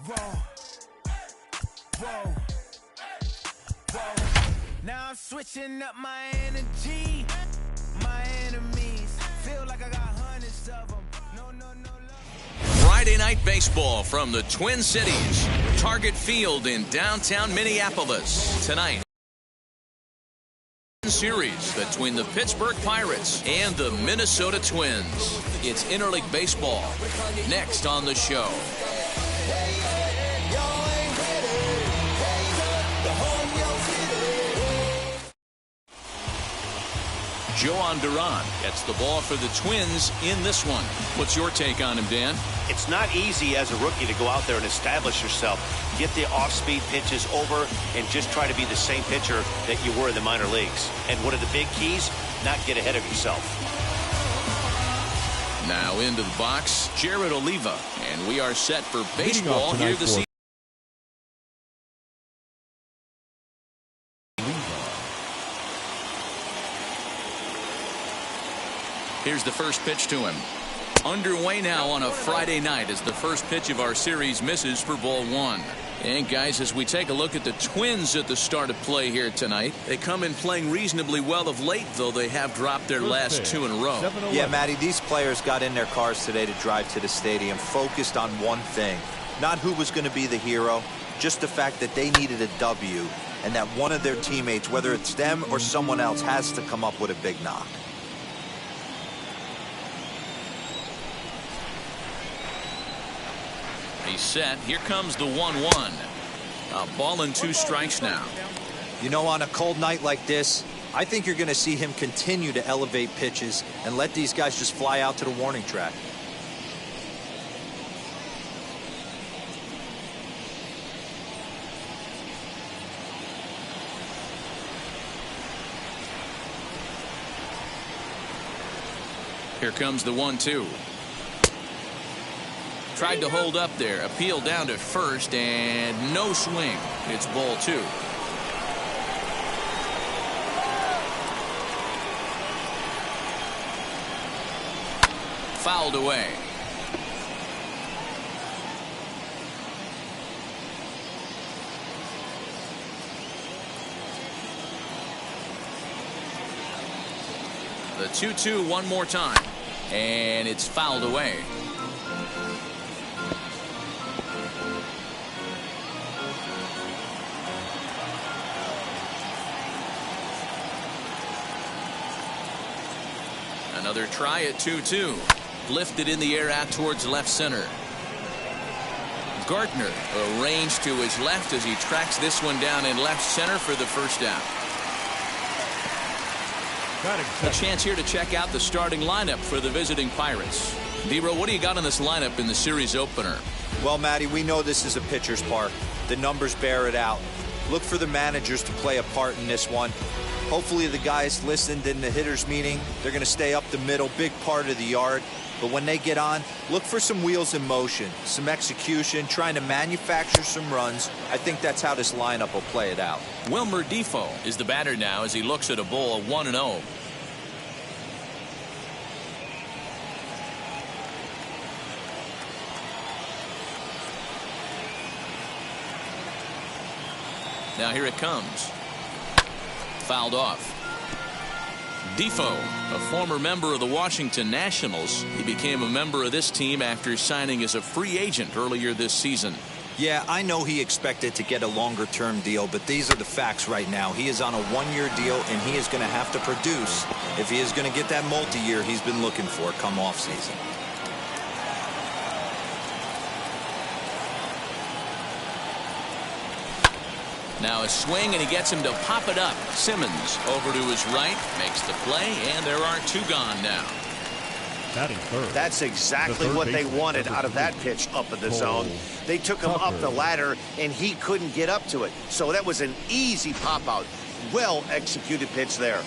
Whoa, whoa, whoa. Now I'm switching up my energy. My enemies feel like I got hundreds of them. No, no, no love. Friday night baseball from the Twin Cities. Target Field in downtown Minneapolis. Tonight, series between the Pittsburgh Pirates and the Minnesota Twins. It's interleague baseball. Next on the show. Joan Duran gets the ball for the Twins in this one. What's your take on him, Dan? It's not easy as a rookie to go out there and establish yourself, get the off-speed pitches over, and just try to be the same pitcher that you were in the minor leagues. And one of the big keys, not get ahead of yourself. Now into the box, Jared Oliva, and we are set for baseball here this season. Here's the first pitch to him. Underway now on a Friday night as the first pitch of our series misses for ball one. And guys, as we take a look at the Twins at the start of play here tonight, they come in playing reasonably well of late, though they have dropped their last two in a row. Yeah, Matty, these players got in their cars today to drive to the stadium focused on one thing. Not who was going to be the hero, just the fact that they needed a W and that one of their teammates, whether it's them or someone else, has to come up with a big knock. He's set. Here comes the 1-1. A ball and 2 strikes now. You know, on a cold night like this, I think you're going to see him continue to elevate pitches and let these guys just fly out to the warning track. Here comes the 1-2. Tried to hold up there. Appeal down to first, and no swing. It's ball 2. Fouled away. The 2-2 one more time, and it's fouled away. Another try at 2-2. Lifted in the air out towards left center. Gardner arranged to his left as he tracks this one down in left center for the first out. A chance here to check out the starting lineup for the visiting Pirates. Dero, what do you got on this lineup in the series opener? Well, Matty, we know this is a pitcher's park. The numbers bear it out. Look for the managers to play a part in this one. Hopefully the guys listened in the hitters meeting. They're going to stay up the middle, big part of the yard. But when they get on, look for some wheels in motion, some execution, trying to manufacture some runs. I think that's how this lineup will play it out. Wilmer Defoe is the batter now as he looks at a ball 1-0. Now here it comes. Fouled off. Defoe, a former member of the Washington Nationals. He became a member of this team after signing as a free agent earlier this season. Yeah, I know he expected to get a longer-term deal, but these are the facts right now. He is on a one-year deal, and he is going to have to produce if he is going to get that multi-year he's been looking for come off-season. Now a swing, and he gets him to pop it up. Simmons over to his right, makes the play, and there are 2 gone now. That's exactly what they wanted out of that pitch up in the zone. They took him up the ladder, and he couldn't get up to it. So that was an easy pop-out. Well-executed pitch there.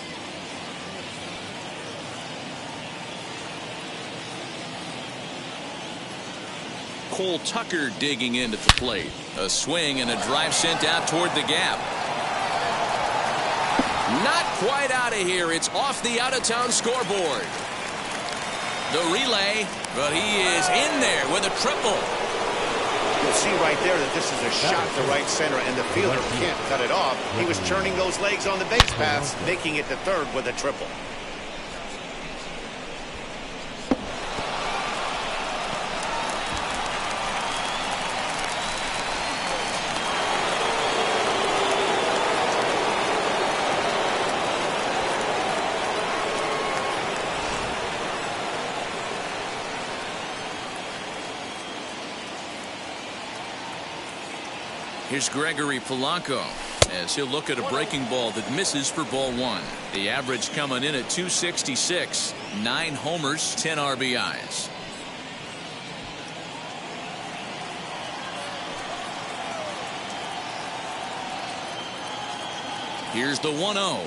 Cole Tucker digging into the plate. A swing and a drive sent out toward the gap. Not quite out of here. It's off the out-of-town scoreboard. The relay, but he is in there with a triple. can see right there that this is a shot to right center, and the fielder can't cut it off. He was turning those legs on the base paths, making it to third with a triple. Here's Gregory Polanco as he'll look at a breaking ball that misses for ball one. The average coming in at 266, 9 homers, 10 RBIs. Here's the 1-0.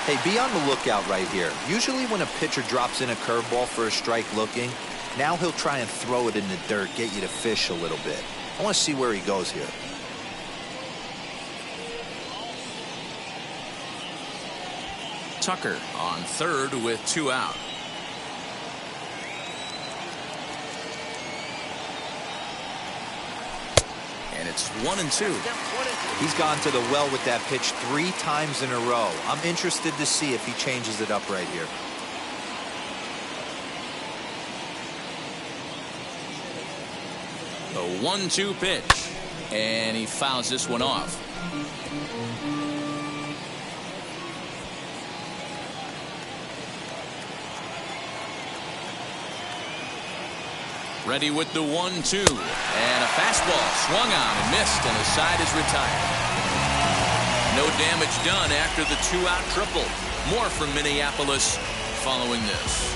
Hey, be on the lookout right here. Usually when a pitcher drops in a curveball for a strike looking, now he'll try and throw it in the dirt, get you to fish a little bit. I want to see where he goes here. Tucker on third with 2 out. And it's 1-2. He's gone to the well with that pitch 3 times in a row. I'm interested to see if he changes it up right here. The 1-2 pitch, and he fouls this one off. Ready with the 1-2, and a fastball swung on and missed, and the side is retired. No damage done after the 2-out triple. More from Minneapolis following this.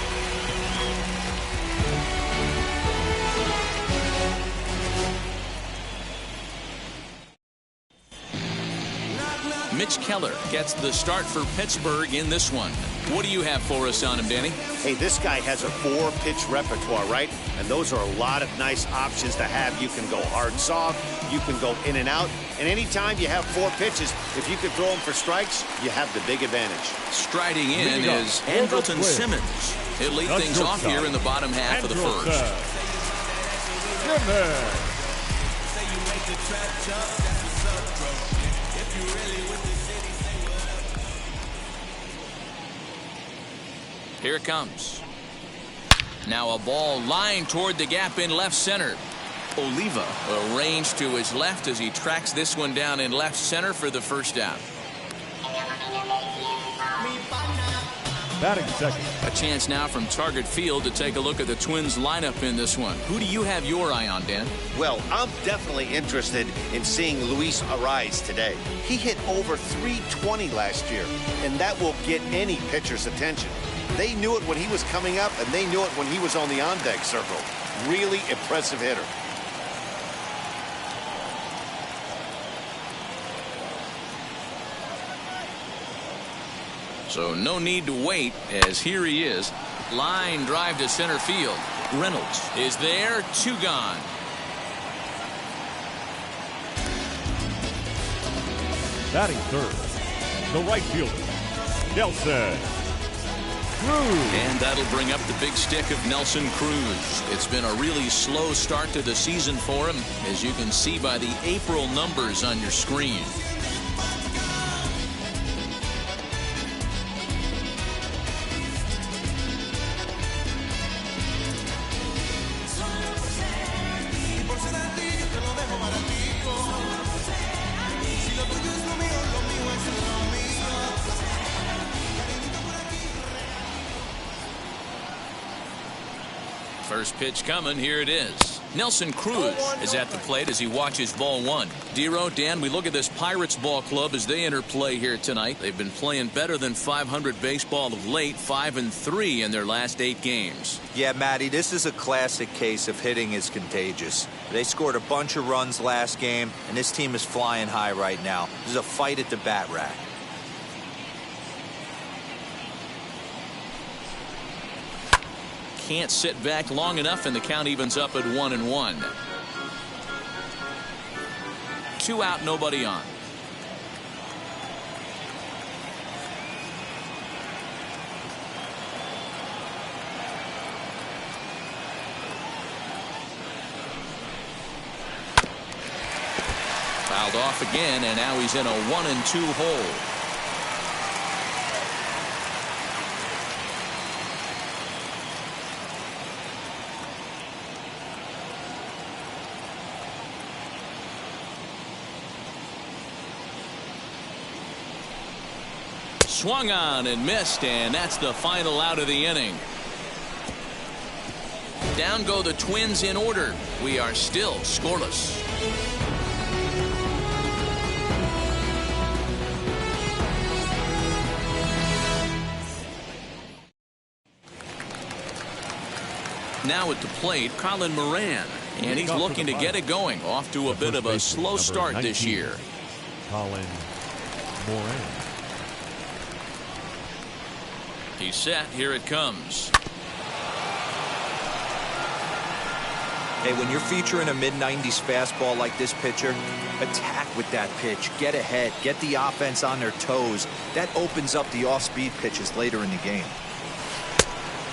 Mitch Keller gets the start for Pittsburgh in this one. What do you have for us on him, Danny? Hey, this guy has a 4-pitch repertoire, right? And those are a lot of nice options to have. You can go hard, soft. You can go in and out. And anytime you have 4 pitches, if you can throw them for strikes, you have the big advantage. Striding in is Andrelton Simmons. He'll lead things off here in the bottom half of the first. Here it comes. Now a ball lined toward the gap in left center. Oliva arranged to his left as he tracks this one down in left center for the first out. Batting second. A chance now from Target Field to take a look at the Twins lineup in this one. Who do you have your eye on, Dan? Well, I'm definitely interested in seeing Luis Arraez today. He hit over 320 last year, and that will get any pitcher's attention. They knew it when he was coming up, and they knew it when he was on the on-deck circle. Really impressive hitter. So no need to wait, as here he is. Line drive to center field. Reynolds is there, 2 gone. Batting third, the right fielder, Nelson Cruz. And that'll bring up the big stick of Nelson Cruz. It's been a really slow start to the season for him, as you can see by the April numbers on your screen. First pitch coming. Here it is. Nelson Cruz is at the plate as he watches ball one. Dero, Dan, we look at this Pirates ball club as they enter play here tonight. They've been playing better than .500 baseball of late, 5-3 in their last 8 games. Yeah, Matty, this is a classic case of hitting is contagious. They scored a bunch of runs last game, and this team is flying high right now. This is a fight at the bat rack. Can't sit back long enough, and the count evens up at 1-1. 2 out, nobody on. Fouled off again, and now he's in a 1-2 hole. Swung on and missed, and that's the final out of the inning. Down go the Twins in order. We are still scoreless. Now at the plate, Colin Moran, and he's looking to get it going. Off to a bit of a slow start this year. Colin Moran. He's set. Here it comes. Hey, when you're featuring a mid-90s fastball like this pitcher, attack with that pitch. Get ahead. Get the offense on their toes. That opens up the off-speed pitches later in the game.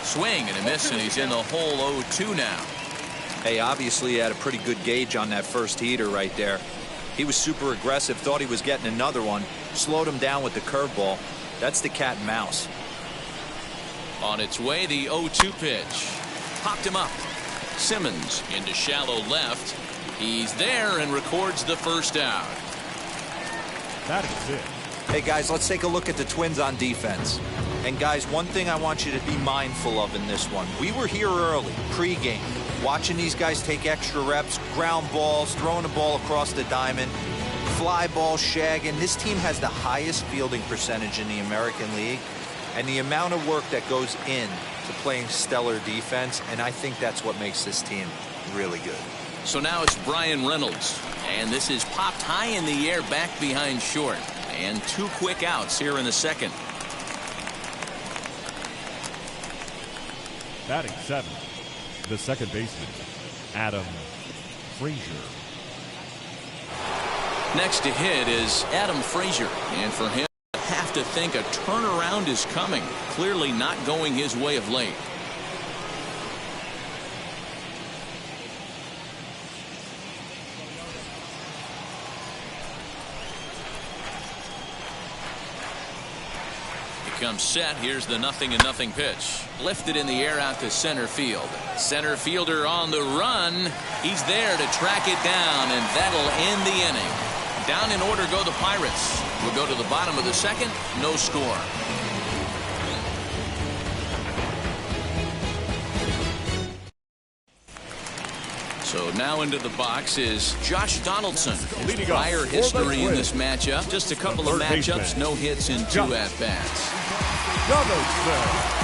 Swing and a miss, and he's in the hole 0-2 now. Hey, obviously he had a pretty good gauge on that first heater right there. He was super aggressive, thought he was getting another one, slowed him down with the curveball. That's the cat and mouse. On its way, the 0-2 pitch. Popped him up. Simmons into shallow left. He's there and records the first out. That is it. Hey, guys, let's take a look at the Twins on defense. And, guys, one thing I want you to be mindful of in this one. We were here early, pregame, watching these guys take extra reps, ground balls, throwing the ball across the diamond, fly ball, shagging. This team has the highest fielding percentage in the American League. And the amount of work that goes in to playing stellar defense, and I think that's what makes this team really good. So now it's Bryan Reynolds, and this is popped high in the air back behind short, and 2 quick outs here in the second. Batting 7th, the second baseman, Adam Frazier. Next to hit is Adam Frazier, and for him, have to think a turnaround is coming. Clearly not going his way of late. He comes set. Here's the 0-0 pitch. Lifted in the air out to center field. Center fielder on the run. He's there to track it down, and that'll end the inning. Down in order go the Pirates. We'll go to the bottom of the second. No score. So now into the box is Josh Donaldson. Prior history in this matchup. Just a couple of matchups. No hits in 2 at-bats. Donaldson.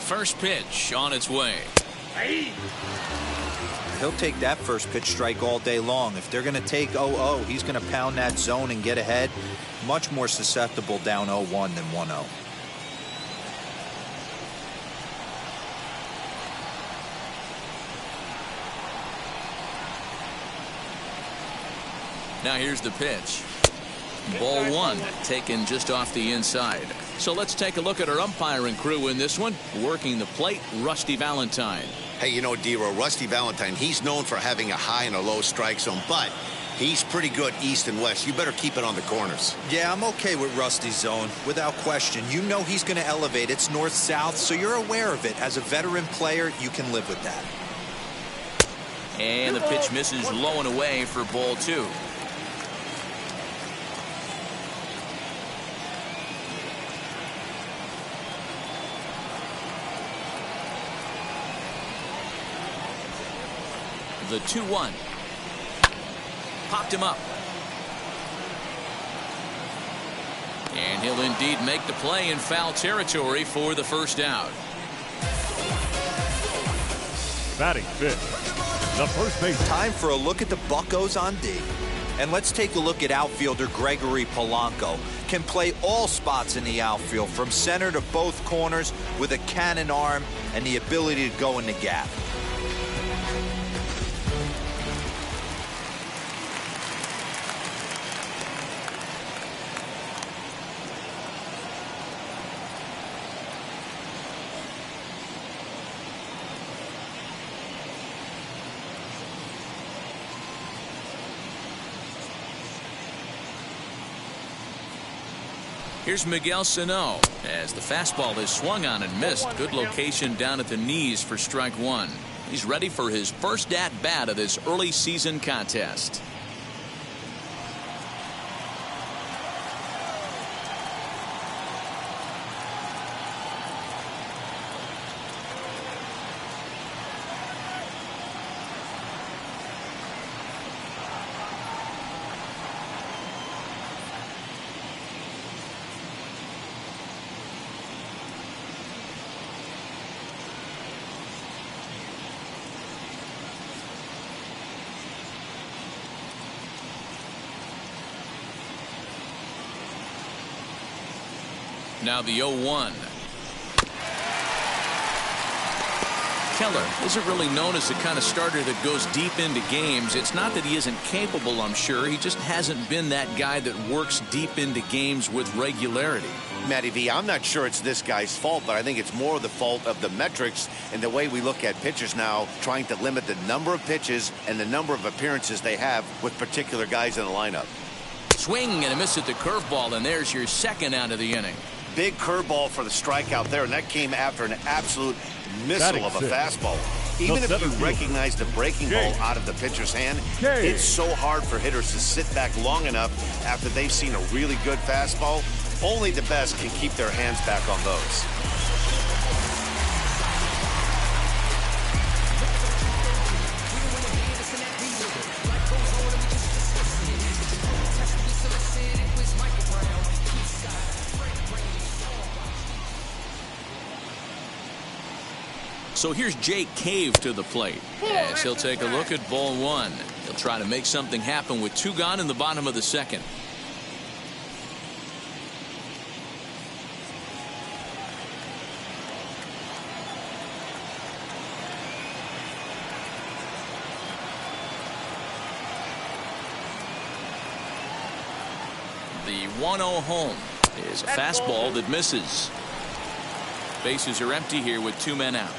First pitch on its way. He'll take that first pitch strike all day long. If they're going to take 0-0, he's going to pound that zone and get ahead. Much more susceptible down 0-1 than 1-0. Now here's the pitch. Ball 1 taken just off the inside. So let's take a look at our umpiring crew in this one. Working the plate, Rusty Valentine. Hey, you know, D-Row, Rusty Valentine, he's known for having a high and a low strike zone, but he's pretty good east and west. You better keep it on the corners. Yeah, I'm okay with Rusty's zone, without question. You know he's going to elevate. It's north-south, so you're aware of it. As a veteran player, you can live with that. And the pitch misses low and away for ball 2. The 2-1. Popped him up. And he'll indeed make the play in foul territory for the first out. Batting 5th, the first base. Time for a look at the Buccos on D. And let's take a look at outfielder Gregory Polanco. Can play all spots in the outfield, from center to both corners, with a cannon arm and the ability to go in the gap. Here's Miguel Sano as the fastball is swung on and missed. Good location down at the knees for strike one. He's ready for his first at-bat of this early season contest. Now the 0-1. Keller isn't really known as the kind of starter that goes deep into games. It's not that he isn't capable, I'm sure. He just hasn't been that guy that works deep into games with regularity. Matty V, I'm not sure it's this guy's fault, but I think it's more the fault of the metrics and the way we look at pitchers now, trying to limit the number of pitches and the number of appearances they have with particular guys in the lineup. Swing and a miss at the curveball, and there's your second out of the inning. Big curveball for the strikeout there, and that came after an absolute missile of a fastball. Even if you recognize the breaking ball out of the pitcher's hand, it's so hard for hitters to sit back long enough after they've seen a really good fastball. Only the best can keep their hands back on those. So here's Jake Cave to the plate as he'll take a look at ball one. He'll try to make something happen with two gone in the bottom of the second. The 1-0 home is a fastball that misses. Bases are empty here with two men out.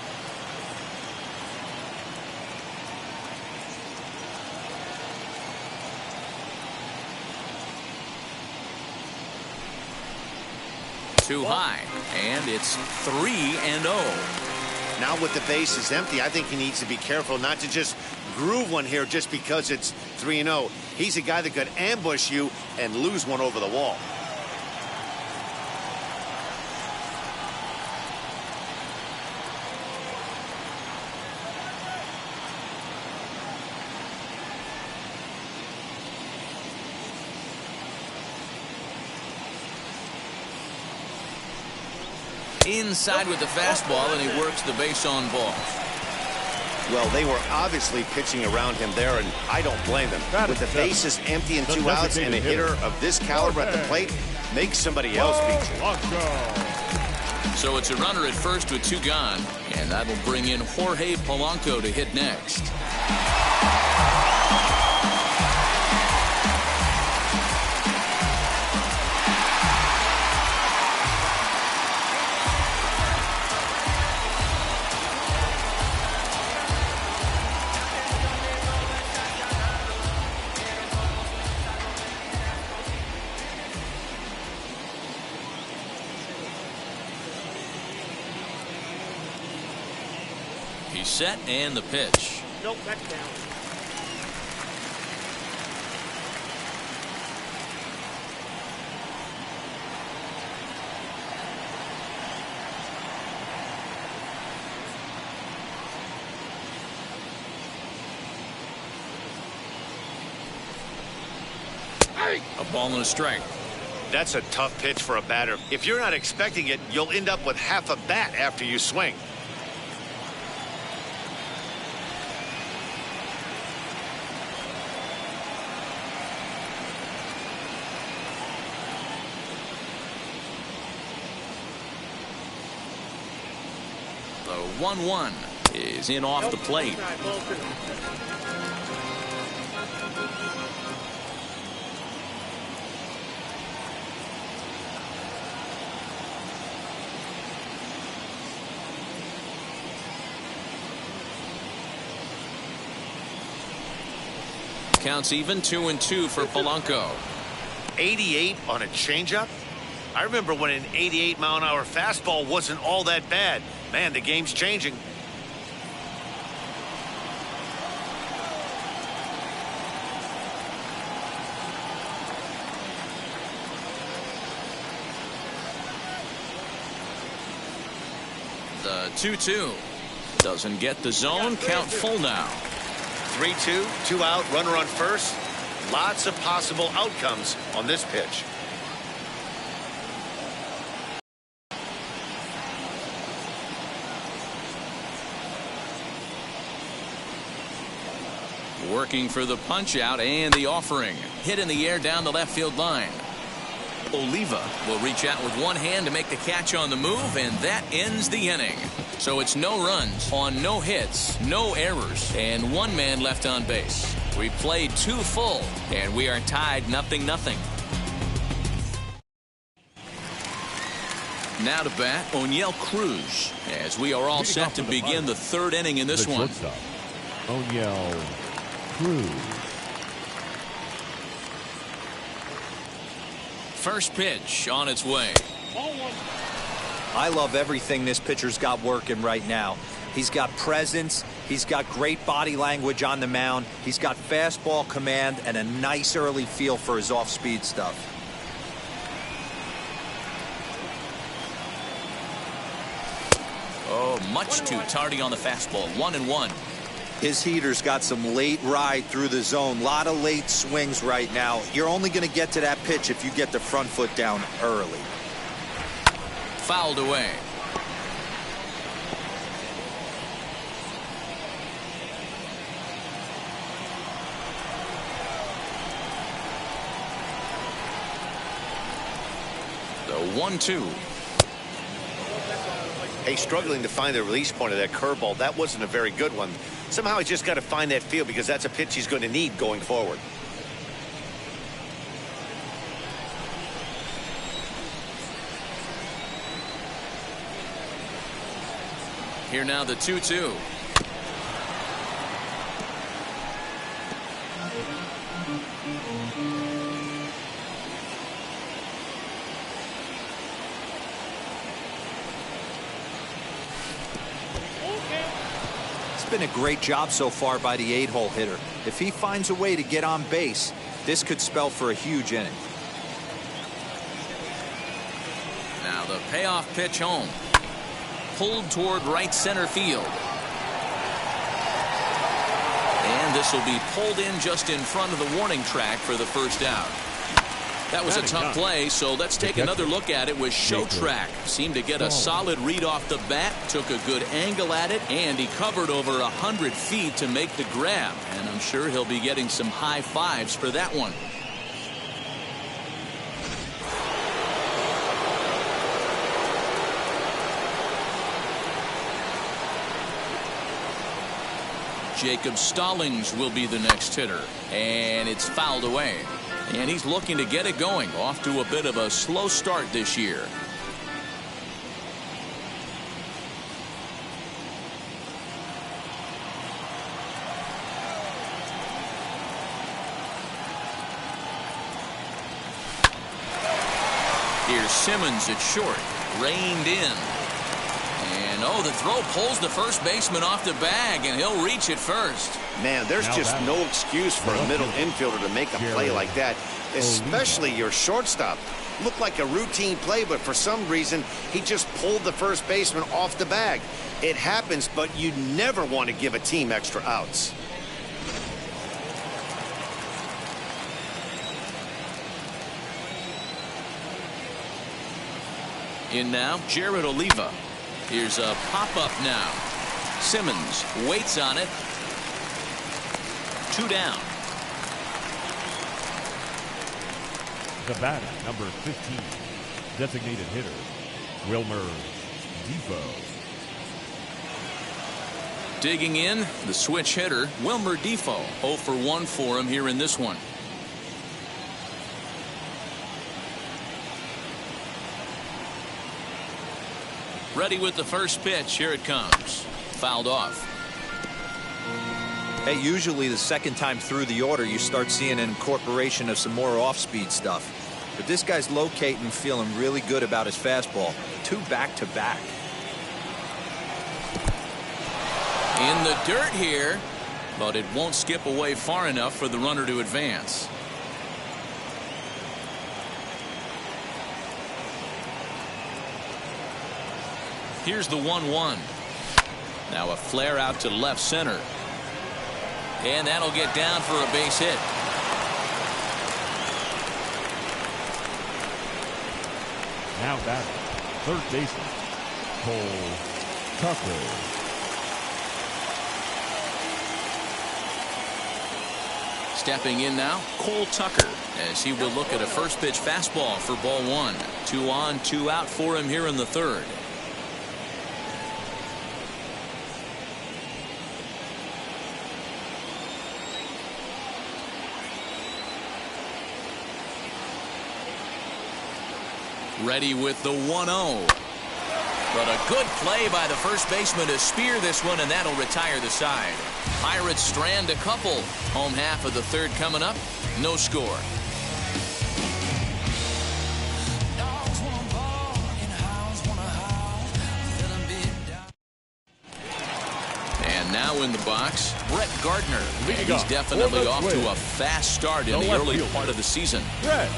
Too high, and it's 3-0. Now with the bases empty, I think he needs to be careful not to just groove one here just because it's 3-0. He's a guy that could ambush you and lose one over the wall. Inside with the fastball, and he works the base on ball. Well, they were obviously pitching around him there, and I don't blame them. With the bases empty and two outs, and a hitter of this caliber at the plate makes somebody else beat you. So it's a runner at first with two gone, and that'll bring in Jorge Polanco to hit next. He's set, and the pitch. Nope, that's down. A ball and a strike. That's a tough pitch for a batter. If you're not expecting it, you'll end up with half a bat after you swing. The 1-1 is in off the plate. Counts even, 2-2 for Polanco. 88 on a changeup? I remember when an 88-mile-an-hour fastball wasn't all that bad. Man, the game's changing. The 2-2 doesn't get the zone. Count full now. 3-2, 2 out, runner on first. Lots of possible outcomes on this pitch. Working for the punch out and the offering. Hit in the air down the left field line. Oliva will reach out with one hand to make the catch on the move, and that ends the inning. So it's no runs on no hits, no errors, and one man left on base. We played 2 full, and we are tied 0-0. Now to bat, Oneil Cruz, as we are all set to begin the 3rd inning in this one. Oneil Cruz. First pitch on its way. I love everything this pitcher's got working right now. He's got presence. He's got great body language on the mound. He's got fastball command and a nice early feel for his off-speed stuff. Oh, much too tardy on the fastball. 1-1. His heater's got some late ride through the zone. A lot of late swings right now. You're only going to get to that pitch if you get the front foot down early. Fouled away. The 1-2. Hey, struggling to find the release point of that curveball. That wasn't a very good one. Somehow he's just got to find that feel, because that's a pitch he's going to need going forward. Here now the 2-2. It's been a great job so far by the 8-hole hitter. If he finds a way to get on base, this could spell for a huge inning. Now the payoff pitch home. Pulled toward right center field. And this will be pulled in just in front of the warning track for the first out. That was a tough play, so let's take another look at it with Showtrack. Seemed to get a solid read off the bat, took a good angle at it, and he covered over 100 feet to make the grab. And I'm sure he'll be getting some high fives for that one. Jacob Stallings will be the next hitter, and it's fouled away. And he's looking to get it going, off to a bit of a slow start this year. Here's Simmons at short, reined in. And oh, the throw pulls the first baseman off the bag, and he'll reach it first. Man, there's just no excuse for a middle infielder to make a play like that, especially your shortstop. Looked like a routine play, but for some reason, he just pulled the first baseman off the bag. It happens, but you never want to give a team extra outs. In now, Jared Oliva. Here's a pop-up now. Simmons waits on it. 2 down. The batter, number 15, designated hitter, Wilmer Depot. Digging in, the switch hitter, Wilmer Defoe. 0 for 1 for him here in this one. Ready with the first pitch. Here it comes. Fouled off. Hey, usually the second time through the order, you start seeing an incorporation of some more off-speed stuff. But this guy's locating, feeling really good about his fastball. 2 back-to-back. In the dirt here, but it won't skip away far enough for the runner to advance. Here's the 1-1. Now a flare out to left center. And that'll get down for a base hit. Now batting, third baseman, Cole Tucker. Stepping in now, Cole Tucker, as he will look at a first pitch fastball for ball 1. 2 on, 2 out for him here in the third. Ready with the 1-0. But a good play by the first baseman to spear this one, and that'll retire the side. Pirates strand a couple. Home half of the third coming up. No score. And now in the box, Brett Gardner. And he's definitely off to a fast start in the early part of the season. Brett.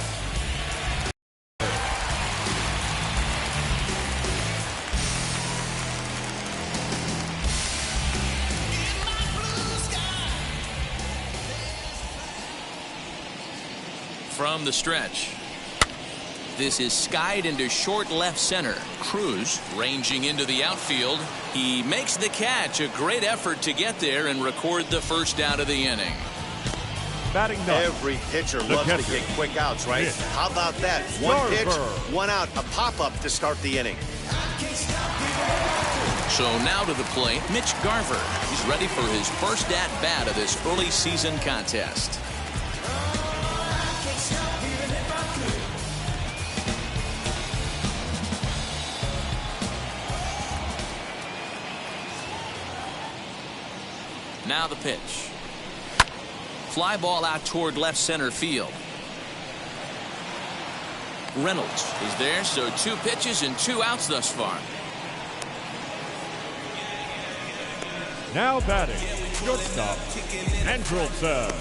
From the stretch. This is skied into short left center. Cruz ranging into the outfield. He makes the catch. A great effort to get there and record the first out of the inning. Batting ninth. Every pitcher loves to get quick outs, right? Yeah. How about that? One pitch, 1 out, a pop-up to start the inning. So now to the plate, Mitch Garver. He's ready for his first at-bat of this early season contest. Now the pitch. Fly ball out toward left center field. Reynolds is there, so 2 pitches and 2 outs thus far. Now batting, shortstop, Andrelton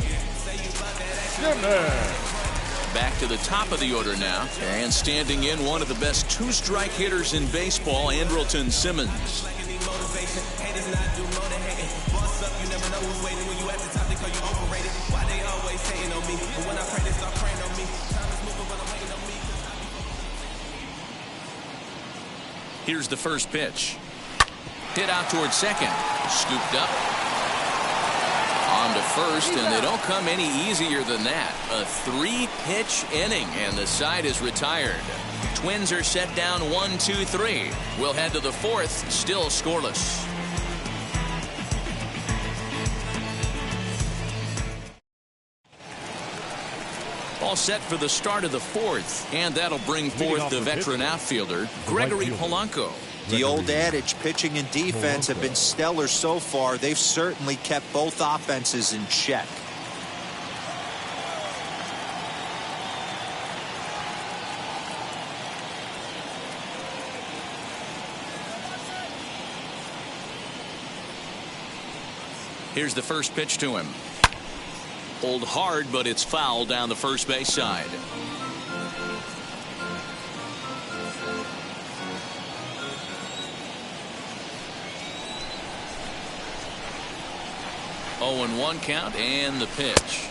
Simmons. Back to the top of the order now, and standing in one of the best 2-strike hitters in baseball, Andrelton Simmons. Here's the first pitch. Hit out towards second. Scooped up. On to first, and they don't come any easier than that. A 3-pitch inning, and the side is retired. Twins are set down 1-2-3. We'll head to the 4th, still scoreless. All set for the start of the 4th, and that'll bring forth the veteran outfielder, Gregory Polanco. The old adage, pitching and defense have been stellar so far. They've certainly kept both offenses in check. Here's the first pitch to him. Pulled hard, but it's foul down the first base side. Oh, and 1 count, and the pitch.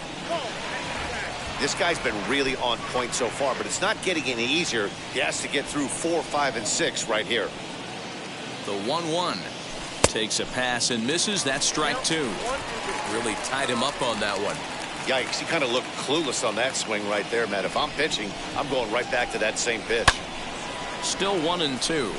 This guy's been really on point so far, but it's not getting any easier. He has to get through 4, 5, and 6 right here. The 1-1 takes a pass and misses. That's strike 2. Really tied him up on that one. Yikes, he kind of looked clueless on that swing right there, man. If I'm pitching, I'm going right back to that same pitch. Still 1-2.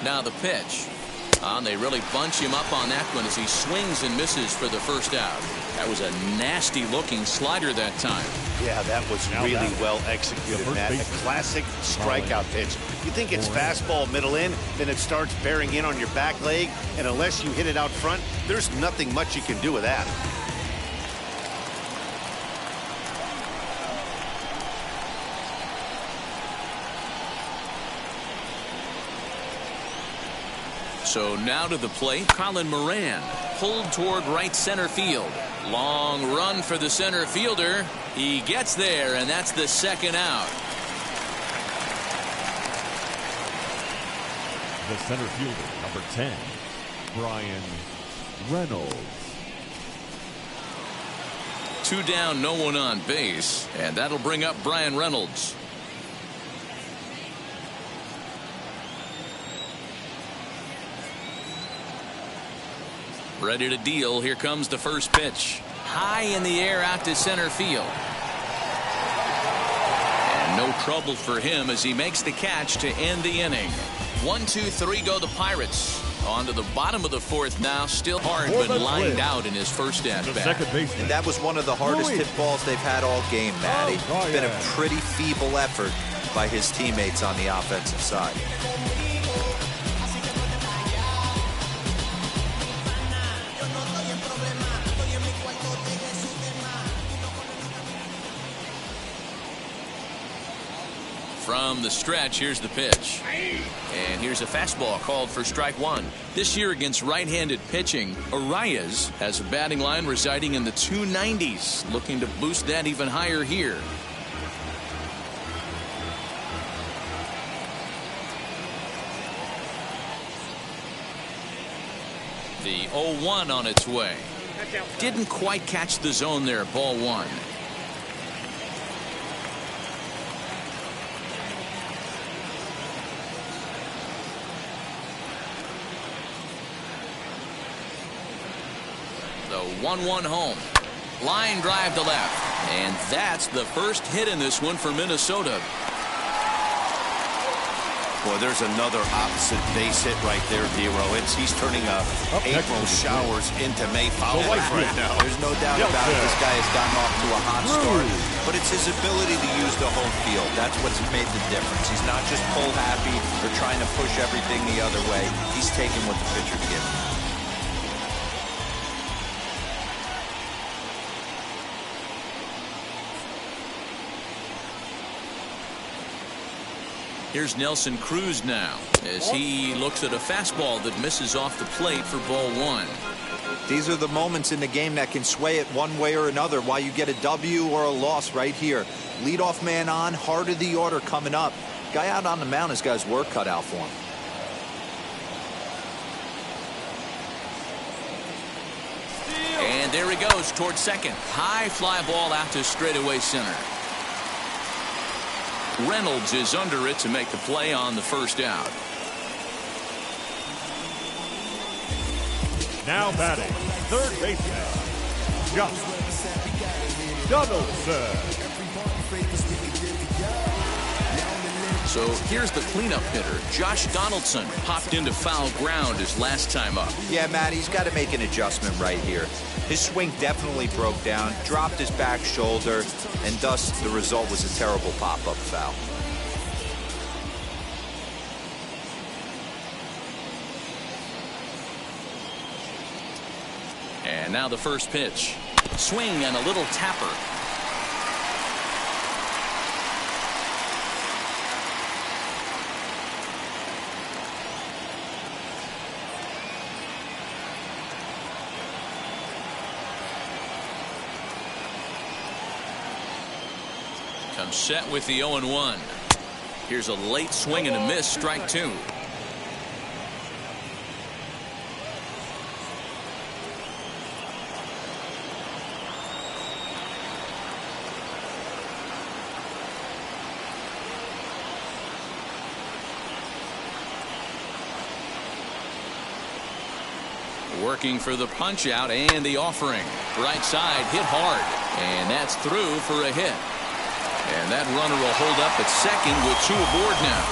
Now the pitch. And they really bunch him up on that one as he swings and misses for the first out. That was a nasty looking slider that time. Yeah, that was really well executed, Matt. A classic strikeout pitch. You think it's fastball middle in, then it starts bearing in on your back leg, and unless you hit it out front, there's nothing much you can do with that. So now to the plate, Colin Moran, pulled toward right center field. Long run for the center fielder. He gets there, and that's the second out. The center fielder, number 10, Bryan Reynolds. 2 down, no one on base, and that'll bring up Bryan Reynolds. Ready to deal. Here comes the first pitch. High in the air out to center field. And no trouble for him as he makes the catch to end the inning. 1, 2, 3 go the Pirates. On to the bottom of the fourth now. Still hard, but lined out in his first at-bat. And that was one of the hardest hit balls they've had all game, Matty. It's been a pretty feeble effort by his teammates on the offensive side. From the stretch, here's the pitch. And here's a fastball called for strike one. This year against right-handed pitching, Arias has a batting line residing in the 290s, looking to boost that even higher here. The 0-1 on its way. Didn't quite catch the zone there, ball one. The 1-1 home. Line drive to left. And that's the first hit in this one for Minnesota. Boy, there's another opposite base hit right there, Dero. He's turning April showers into May foul right now. There's no doubt about it. This guy has gotten off to a hot start. But it's his ability to use the home field. That's what's made the difference. He's not just pull happy or trying to push everything the other way. He's taking what the pitcher's giving him. Here's Nelson Cruz now as he looks at a fastball that misses off the plate for ball one. These are the moments in the game that can sway it one way or another, why you get a W or a loss right here. Leadoff man on, heart of the order coming up. Guy out on the mound has got his work cut out for him. And there he goes towards second. High fly ball out to straightaway center. Reynolds is under it to make the play on the first out. Now batting, third baseman, Josh Donaldson. So here's the cleanup hitter. Josh Donaldson popped into foul ground his last time up. Yeah, Matt, he's got to make an adjustment right here. His swing definitely broke down, dropped his back shoulder, and thus the result was a terrible pop-up foul. And now the first pitch. Swing and a little tapper. Comes set with the 0-1. Here's a late swing and a miss, strike two. Working for the punch out and the offering. Right side hit hard, and that's through for a hit. And that runner will hold up at second with two aboard now.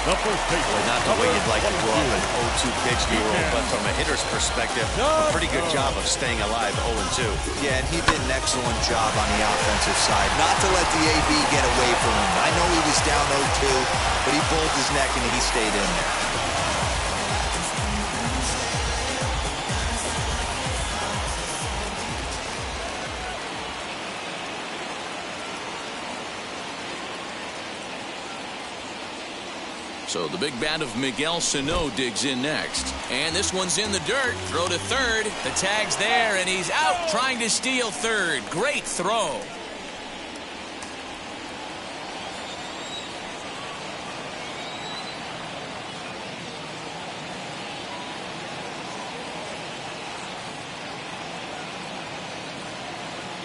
The first baseman. Not the way you'd like to draw up an 0-2 pitch to your own, but from a hitter's perspective, a pretty good job of staying alive 0-2. Yeah, and he did an excellent job on the offensive side. Not to let the AB get away from him. I know he was down 0-2, but he pulled his neck and he stayed in there. So the big bat of Miguel Sano digs in next. And this one's in the dirt. Throw to third. The tag's there, and he's out trying to steal third. Great throw.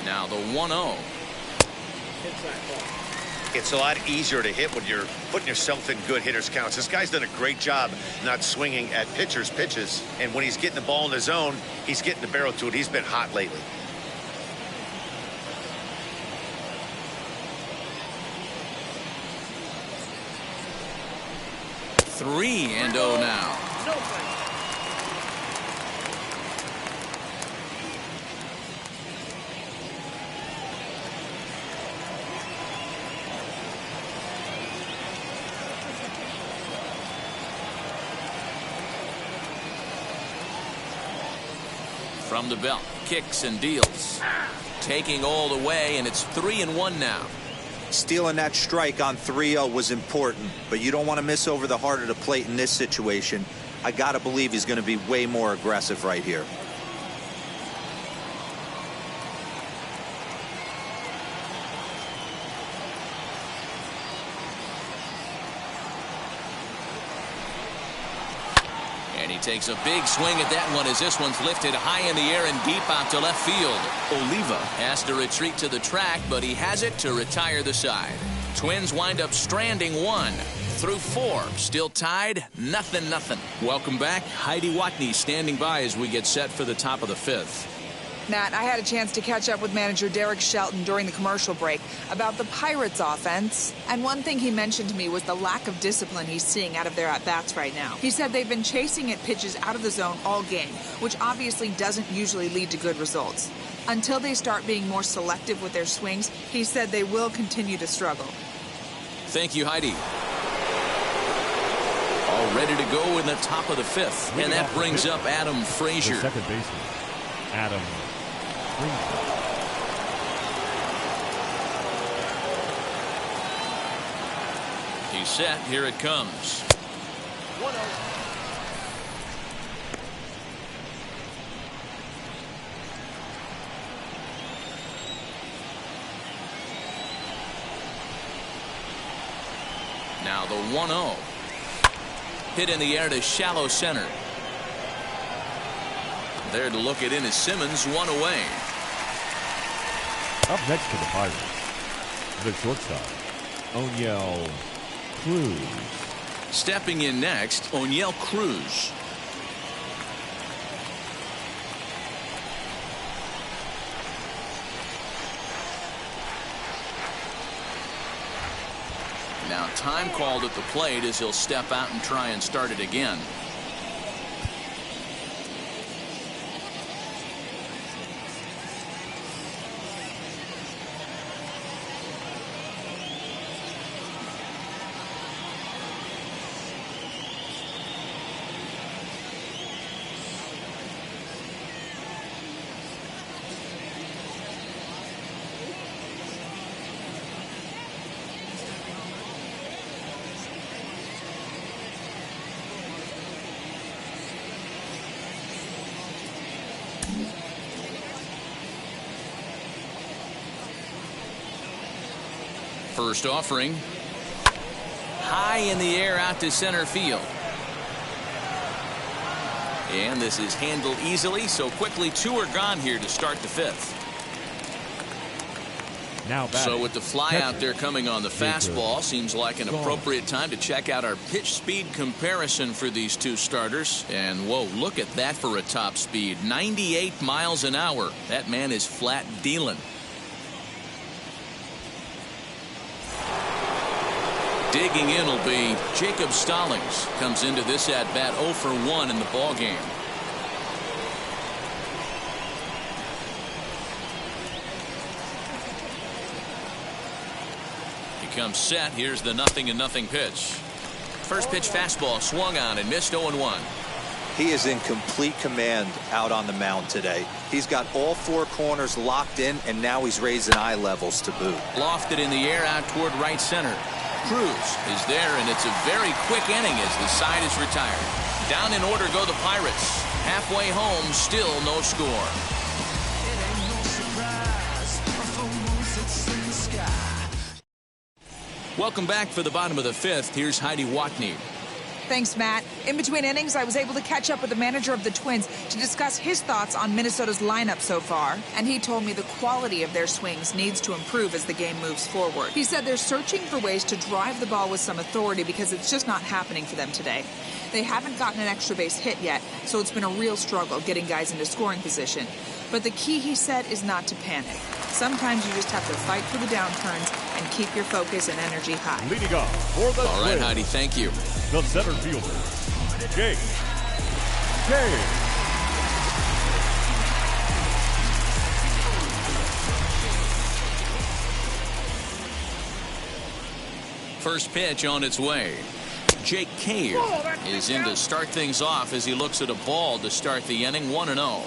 Now the 1-0. It's a lot easier to hit when you're putting yourself in good hitters counts. This guy's done a great job not swinging at pitchers' pitches. And when he's getting the ball in the zone, he's getting the barrel to it. He's been hot lately. Three and 0 now. From the belt, kicks and deals. Taking all the way, and it's 3-1 now. Stealing that strike on 3-0 was important, but you don't want to miss over the heart of the plate in this situation. I got to believe he's going to be way more aggressive right here. And he takes a big swing at that one as this one's lifted high in the air and deep out to left field. Oliva has to retreat to the track, but he has it to retire the side. Twins wind up stranding 1 through 4. Still tied, 0-0. Welcome back. Heidi Watney standing by as we get set for the top of the 5th. Matt, I had a chance to catch up with manager Derek Shelton during the commercial break about the Pirates offense. And one thing he mentioned to me was the lack of discipline he's seeing out of their at-bats right now. He said they've been chasing at pitches out of the zone all game, which obviously doesn't usually lead to good results. Until they start being more selective with their swings, he said they will continue to struggle. Thank you, Heidi. All ready to go in the top of the 5th. And that brings up Adam Frazier. The second baseman, Adam Frazier. He's set. Here it comes. 1-0. Now the 1-0. Hit in the air to shallow center. There to look it in is Simmons, 1 away. Up next to the Pirates, the shortstop, Oneil Cruz. Stepping in next, Oneil Cruz. Now time called at the plate as he'll step out and try and start it again. First offering. High in the air out to center field. And this is handled easily, so quickly 2 are gone here to start the 5th. Now so with the fly out there coming on the fastball, seems like an appropriate time to check out our pitch speed comparison for these 2 starters. And whoa, look at that for a top speed. 98 miles an hour. That man is flat dealing. Digging in will be Jacob Stallings. Comes into this at-bat 0 for 1 in the ballgame. He comes set. Here's the 0-0 pitch. First pitch fastball swung on and missed 0-1. He is in complete command out on the mound today. He's got all 4 corners locked in, and now he's raising eye levels to boot. Lofted in the air out toward right center. Cruz is there, and it's a very quick inning as the side is retired. Down in order go the Pirates. Halfway home, still no score. Welcome back for the bottom of the 5th. Here's Heidi Watney. Thanks, Matt. In between innings, I was able to catch up with the manager of the Twins to discuss his thoughts on Minnesota's lineup so far. And he told me the quality of their swings needs to improve as the game moves forward. He said they're searching for ways to drive the ball with some authority because it's just not happening for them today. They haven't gotten an extra base hit yet, so it's been a real struggle getting guys into scoring position. But the key, he said, is not to panic. Sometimes you just have to fight through the downturns and keep your focus and energy high. Leading off for the All right, Heidi, thank you. The center fielder, Jake Cave. First pitch on its way. Jake Cave is in to start things off as he looks at a ball to start the inning. 1-0.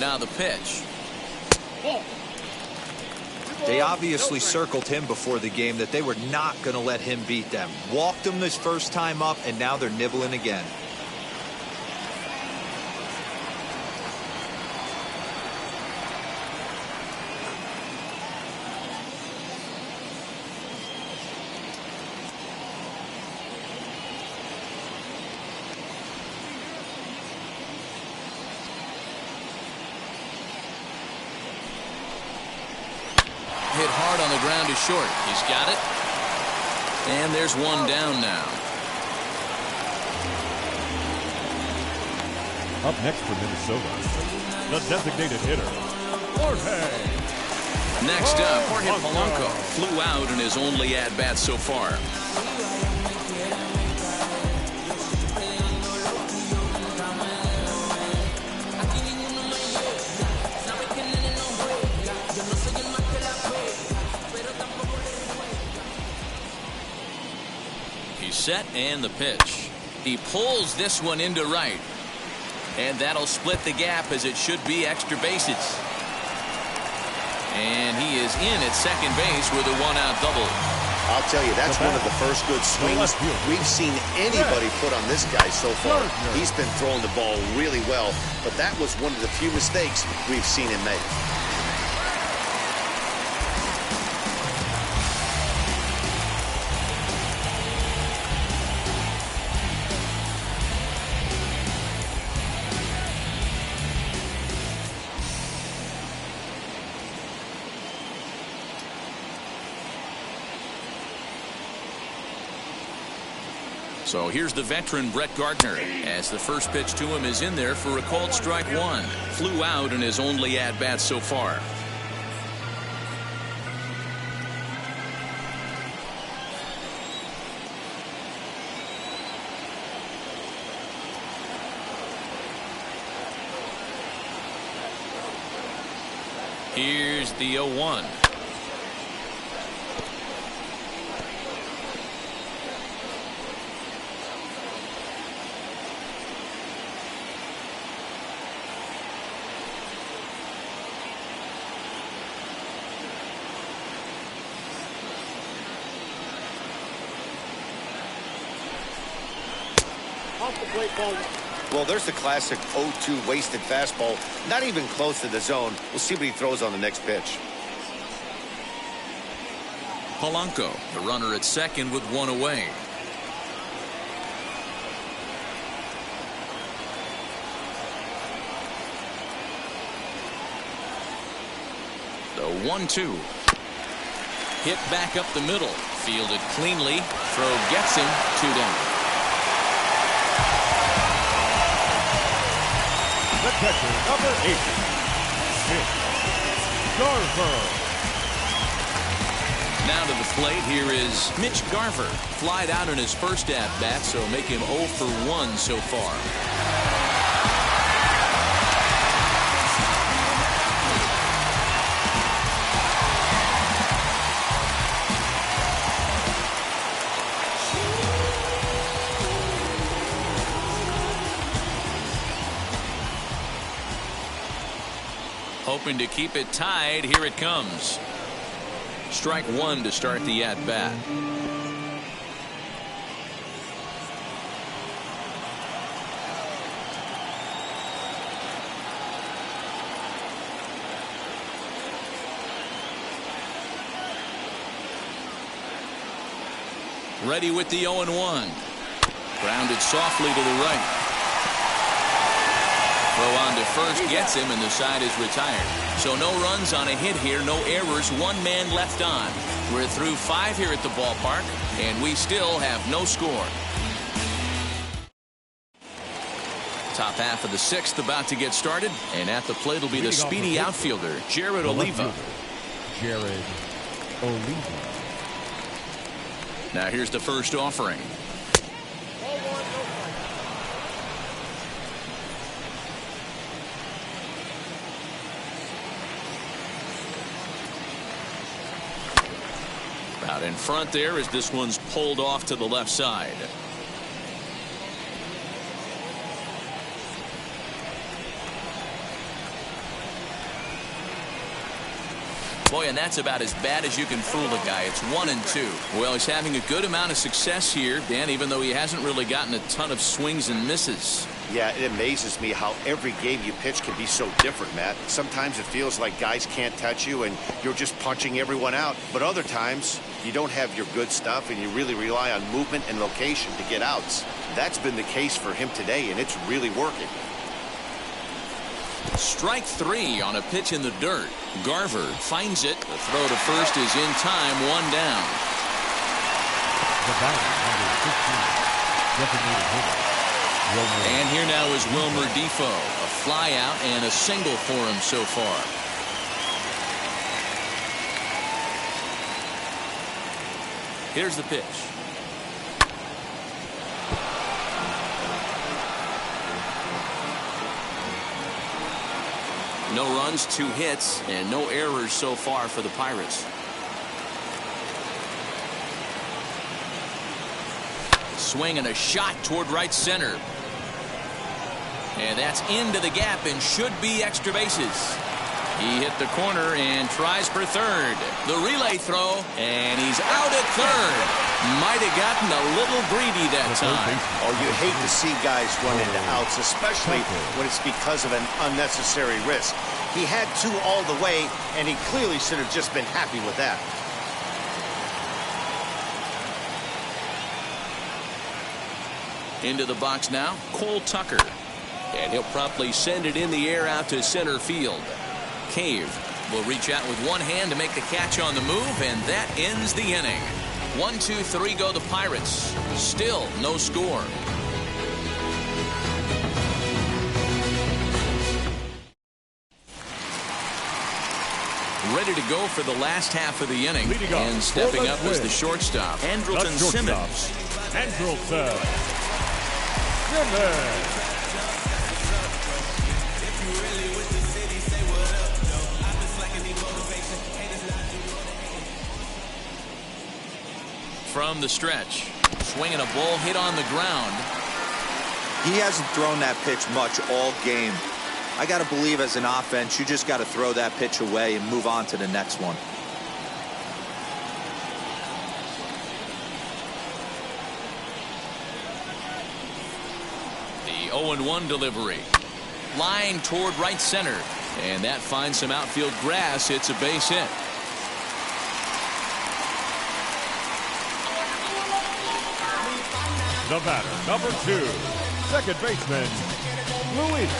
Now the pitch. They obviously circled him before the game that they were not going to let him beat them. Walked him his first time up, and now they're nibbling again. Hit hard on the ground to short. He's got it. And there's one down now. Up next for Minnesota, the designated hitter, Jorge. Next up, Jorge Polanco flew out in his only at-bat so far. Set and the pitch. He pulls this one into right, and that'll split the gap as it should be extra bases. And he is in at second base with a 1-out double. I'll tell you, that's one of the first good swings we've seen anybody put on this guy so far. He's been throwing the ball really well, but that was one of the few mistakes we've seen him make. So here's the veteran Brett Gardner as the first pitch to him is in there for a called strike 1. Flew out in his only at-bat so far. Here's the 0-1. Well, there's the classic 0-2 wasted fastball. Not even close to the zone. We'll see what he throws on the next pitch. Polanco, the runner at second with one away. The 1-2. Hit back up the middle. Fielded cleanly. Throw gets him. 2 down. The catcher, number 8, Mitch Garver. Now to the plate, here is Mitch Garver. Flied out in his first at-bat, so make him 0 for 1 so far. Hoping to keep it tied. Here it comes. Strike 1 to start the at-bat. Ready with the 0-1. Grounded softly to the right. Throw on to first gets him, and the side is retired. So no runs on a hit here, no errors, 1 man left on. We're through 5 here at the ballpark, and we still have no score. Top half of the 6th about to get started, and at the plate will be the speedy outfielder, Jared Oliva. Jared Oliva. Now here's the first offering. Out in front there as this one's pulled off to the left side. Boy, and that's about as bad as you can fool a guy. It's 1-2. Well, he's having a good amount of success here, Dan, even though he hasn't really gotten a ton of swings and misses. Yeah, it amazes me how every game you pitch can be so different, Matt. Sometimes it feels like guys can't touch you and you're just punching everyone out. But other times, you don't have your good stuff and you really rely on movement and location to get outs. That's been the case for him today, and it's really working. Strike 3 on a pitch in the dirt. Garver finds it. The throw to first is in time, 1 down. The batter, number 15, designated hitter. And here now is Wilmer Defoe. A fly out and a single for him so far. Here's the pitch. No runs, 2 hits, and no errors so far for the Pirates. Swing and a shot toward right center. And that's into the gap and should be extra bases. He hit the corner and tries for third. The relay throw, and he's out at third. Might have gotten a little greedy that time. Oh, you hate to see guys run into outs, especially when it's because of an unnecessary risk. He had 2 all the way, and he clearly should have just been happy with that. Into the box now, Cole Tucker. And he'll promptly send it in the air out to center field. Cave will reach out with one hand to make the catch on the move, and that ends the inning. 1, 2, 3 go the Pirates. Still no score. Ready to go for the last half of the inning. And stepping up is the shortstop, Andrelton Simmons. Andrelton Simmons. From the stretch, swinging a ball hit on the ground. He hasn't thrown that pitch much all game. I got to believe as an offense, you just got to throw that pitch away and move on to the next one. The 0-1 delivery. Line toward right center. And that finds some outfield grass. It's a base hit. The batter, number 2, second baseman, Luis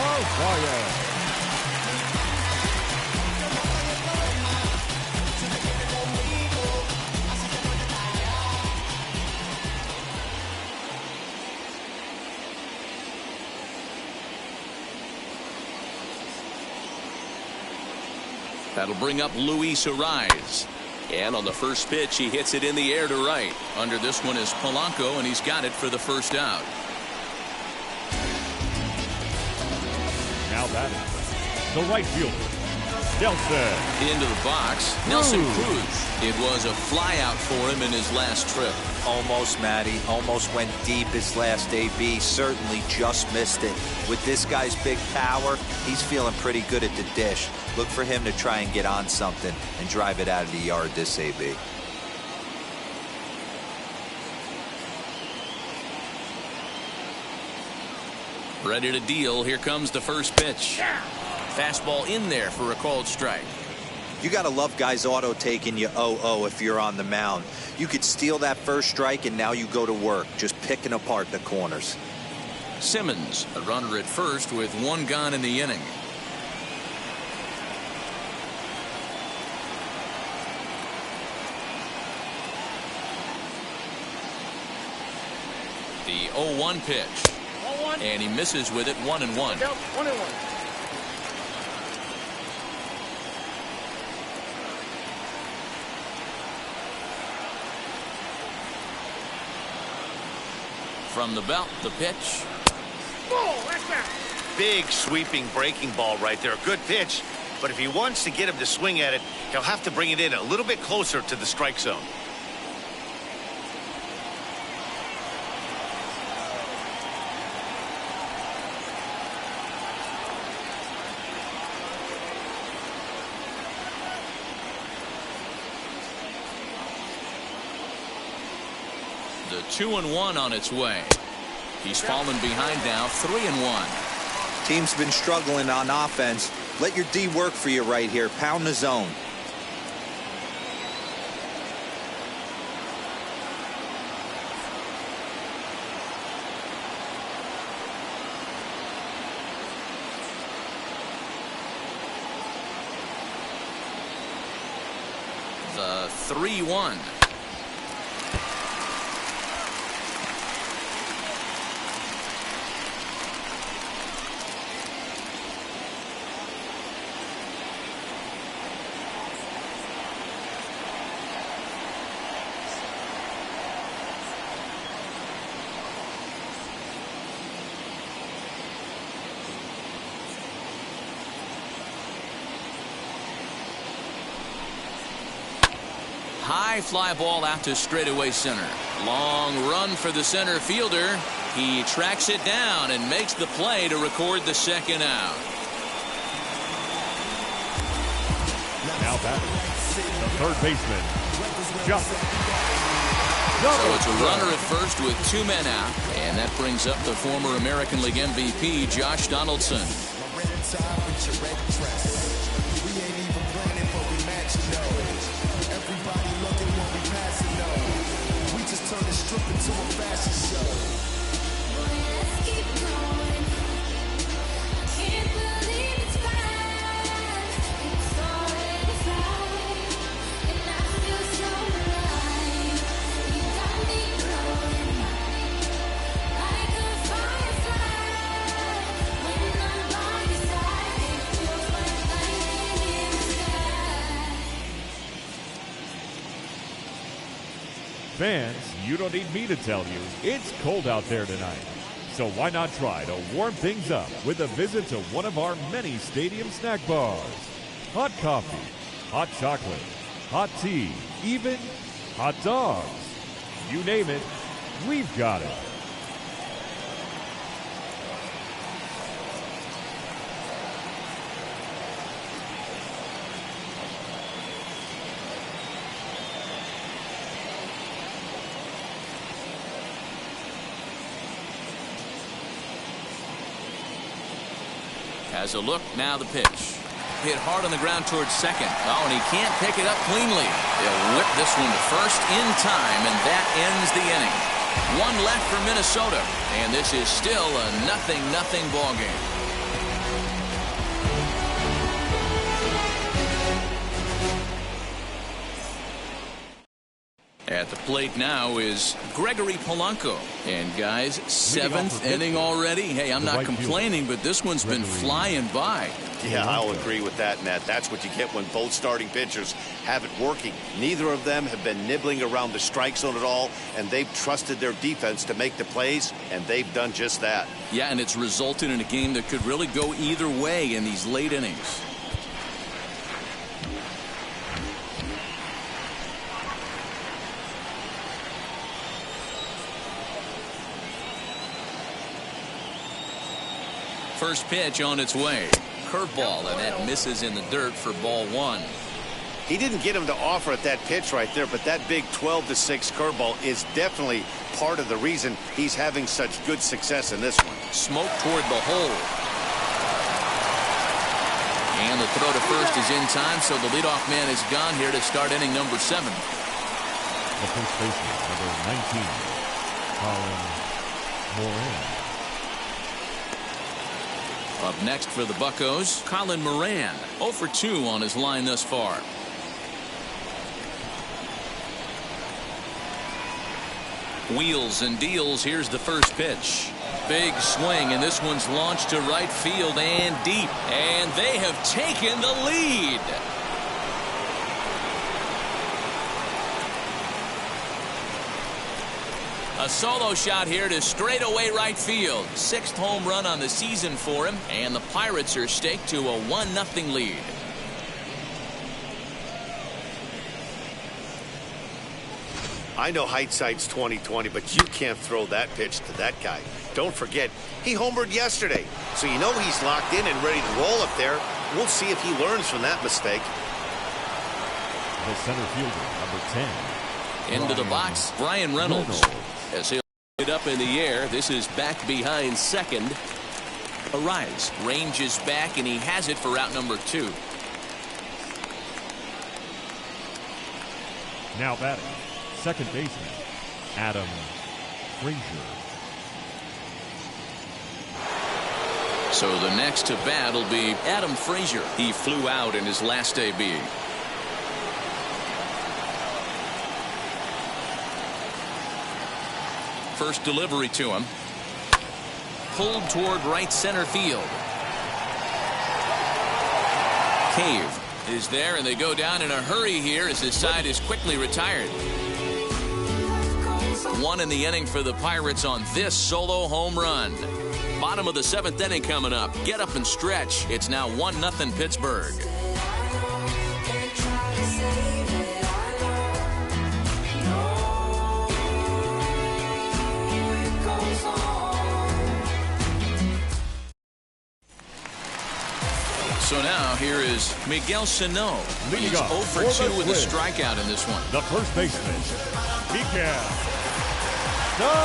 Arraez. That'll bring up Luis Arraez. And on the first pitch, he hits it in the air to right. Under this one is Polanco, and he's got it for the first out. Now batting, the right fielder, Nelson. Into the box, Nelson Cruz. It was a fly out for him in his last trip. Almost, Matty. Almost went deep his last AB. Certainly just missed it. With this guy's big power, he's feeling pretty good at the dish. Look for him to try and get on something and drive it out of the yard this AB. Ready to deal. Here comes the first pitch. Fastball in there for a called strike. You got to love guys auto taking you 0-0 if you're on the mound. You could steal that first strike and now you go to work just picking apart the corners. Simmons, a runner at first with one gone in the inning. The 0-1 pitch. And he misses with it. 1-1. 1-1. From the belt, the pitch. Big sweeping breaking ball right there. Good pitch. But if he wants to get him to swing at it, he'll have to bring it in a little bit closer to the strike zone. The 2-1 on its way. He's fallen behind now. 3-1. Team's been struggling on offense. Let your D work for you right here. Pound the zone. The 3-1. High fly ball out to straightaway center. Long run for the center fielder. He tracks it down and makes the play to record the second out. Now batting, the third baseman, Justin. So it's a runner at first with two men out, and that brings up the former American League MVP, Josh Donaldson. Fans, you don't need me to tell you, it's cold out there tonight. So why not try to warm things up with a visit to one of our many stadium snack bars. Hot coffee, hot chocolate, hot tea, even hot dogs. You name it, we've got it. Has a look, now the pitch. Hit hard on the ground towards second. Oh, and he can't pick it up cleanly. They'll whip this one to first in time, and that ends the inning. One left for Minnesota, and this is still a 0-0 ball game. At the plate now is Gregory Polanco. And guys, 7th inning already. Hey, I'm not complaining, but this one's been flying by. Yeah, I'll agree with that, Matt. That's what you get when both starting pitchers have it working. Neither of them have been nibbling around the strike zone at all, and they've trusted their defense to make the plays, and they've done just that. Yeah, and it's resulted in a game that could really go either way in these late innings. First pitch on its way. Curveball, and that misses in the dirt for ball 1. He didn't get him to offer at that pitch right there, but that big 12-6 curveball is definitely part of the reason he's having such good success in this one. Smoke toward the hole. And the throw to first is in time, so the leadoff man is gone here to start inning number 7. The first baseman, number 19, Colin Moran. Up next for the Buccos, Colin Moran, 0 for 2 on his line thus far. Wheels and deals. Here's the first pitch. Big swing, and this one's launched to right field and deep. And they have taken the lead. A solo shot here to straightaway right field. 6th home run on the season for him, and the Pirates are staked to a 1-0 lead. I know hindsight's 20/20, but you can't throw that pitch to that guy. Don't forget, he homered yesterday, so you know he's locked in and ready to roll up there. We'll see if he learns from that mistake. The center fielder, number 10. Into the box, Brian Reynolds. As he'll get up in the air, this is back behind second. Arias ranges back, and he has it for out number 2. Now batting, second baseman, Adam Frazier. So the next to bat will be Adam Frazier. He flew out in his last AB. First delivery to him. Pulled toward right center field. Cave is there, and they go down in a hurry here as his side is quickly retired. 1 in the inning for the Pirates on this solo home run. Bottom of the 7th inning coming up. Get up and stretch. It's now 1-0 Pittsburgh. So now here is Miguel Sano. He's 0 for 2 with a strikeout in this one. The first baseman, Miguel Sano.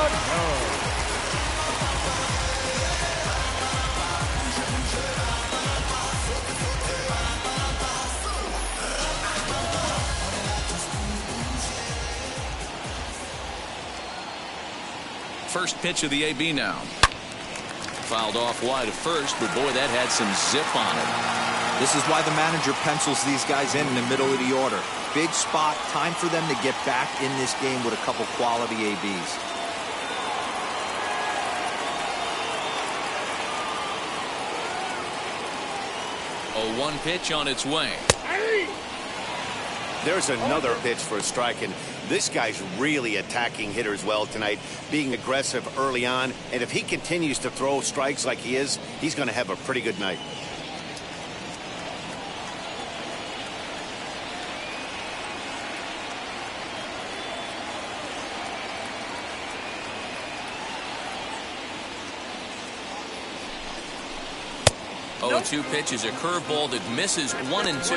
First pitch of the AB now. Fouled off wide at first, but boy, that had some zip on it. This is why the manager pencils these guys in the middle of the order. Big spot, time for them to get back in this game with a couple quality ABs. A 1 pitch on its way. There's another pitch for a strike, and this guy's really attacking hitters well tonight, being aggressive early on, and if he continues to throw strikes like he is, he's going to have a pretty good night. Nope. 0-2 pitch is a curveball that misses 1 and 2.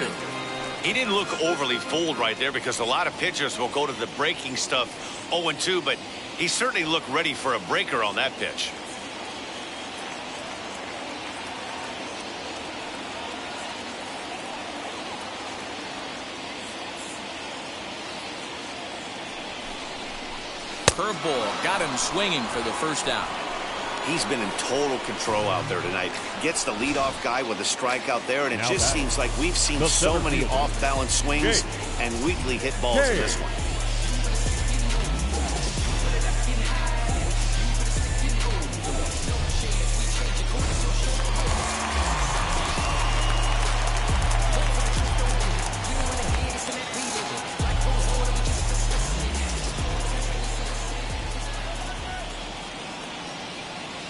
He didn't look overly fooled right there because a lot of pitchers will go to the breaking stuff 0-2, but he certainly looked ready for a breaker on that pitch. Curveball got him swinging for the first out. He's been in total control out there tonight. Gets the leadoff guy with a strikeout there, and it just seems like we've seen so many off-balance swings and weakly hit balls in this one.